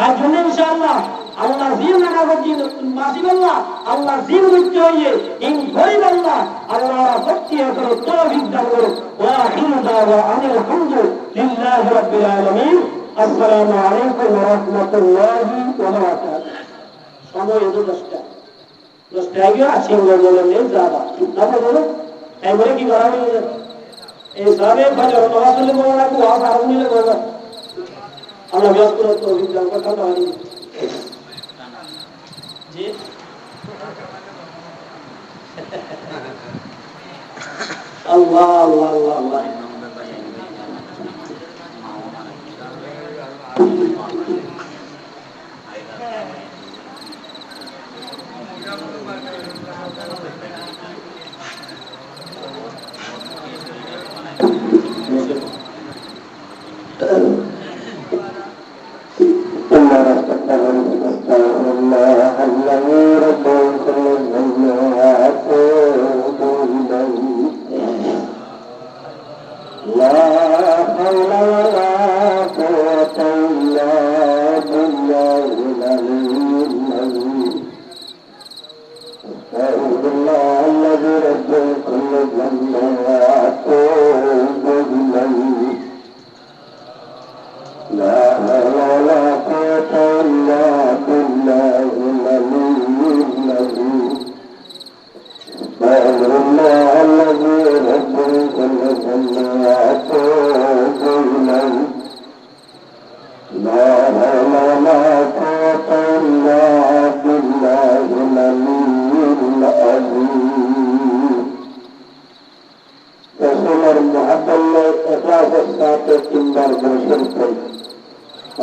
আর জন্য ইনশাআল্লাহ আল্লাহ জীবন করতে তুম বাসি আল্লাহ আল্লাহ জীবন করতে হইয়ে ইন গরিব আল্লাহ আল্লাহ সত্যি করে তৌফিক দান করো ওয়া আখিরু দাওয়া আনিল হামদুলিল্লাহি রাব্বিল আলামিন আসসালামু আলাইকুম ওয়া রাহমাতুল্লাহি ওয়া বারাকাতুহু সময় এত দশটা আগে আসেন বলেন এই যাবা তারপর বলো এবারে কি করা হইছে এই সবে ফজর নামাজ পড়লে বলা কো ওয়াজ আর উনি বলা আল্লাহ বিয়াস করে তো বিদান কথা বলি জি আল্লাহ আল্লাহ আল্লাহ আল্লাহ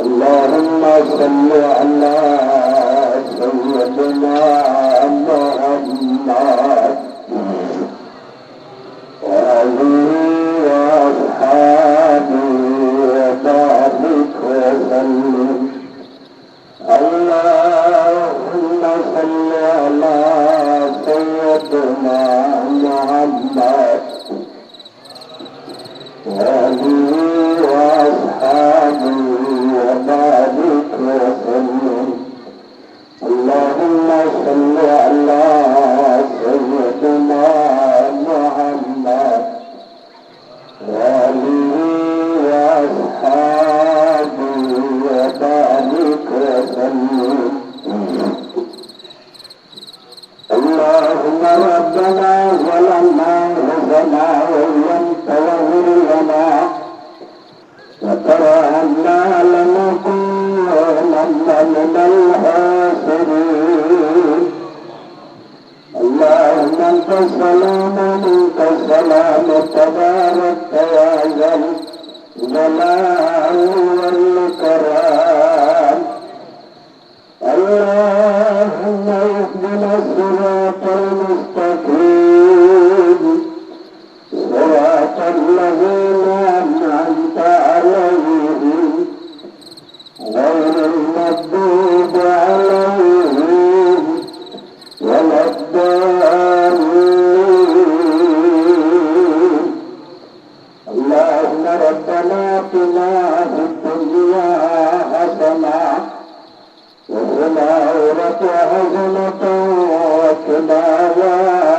اللهم صل على سيدنا محمد وآله وأصحابه وبارك وسلم اللهم صل على سيدنا محمد وآله وأصحابه وبارك وسلم اللهم صل على سيدنا محمد وآله وأصحابه وبارك وسلم اللهم ربنا ظلمنا أنفسنا وإن لم تغفر لنا وترحمنا لنكونن من الخاسرين اللهم أنت السلام ومنك السلام تبارك يا ذا الجلال والإكرام اللهم اهدنا الصراط المستقيم صراط الذين أنعمت عليهم غير المغضوب عليهم ولا الضالين اللهم ربنا آتنا في الدنيا حسنة وفي الآخرة حسنة وقنا عذاب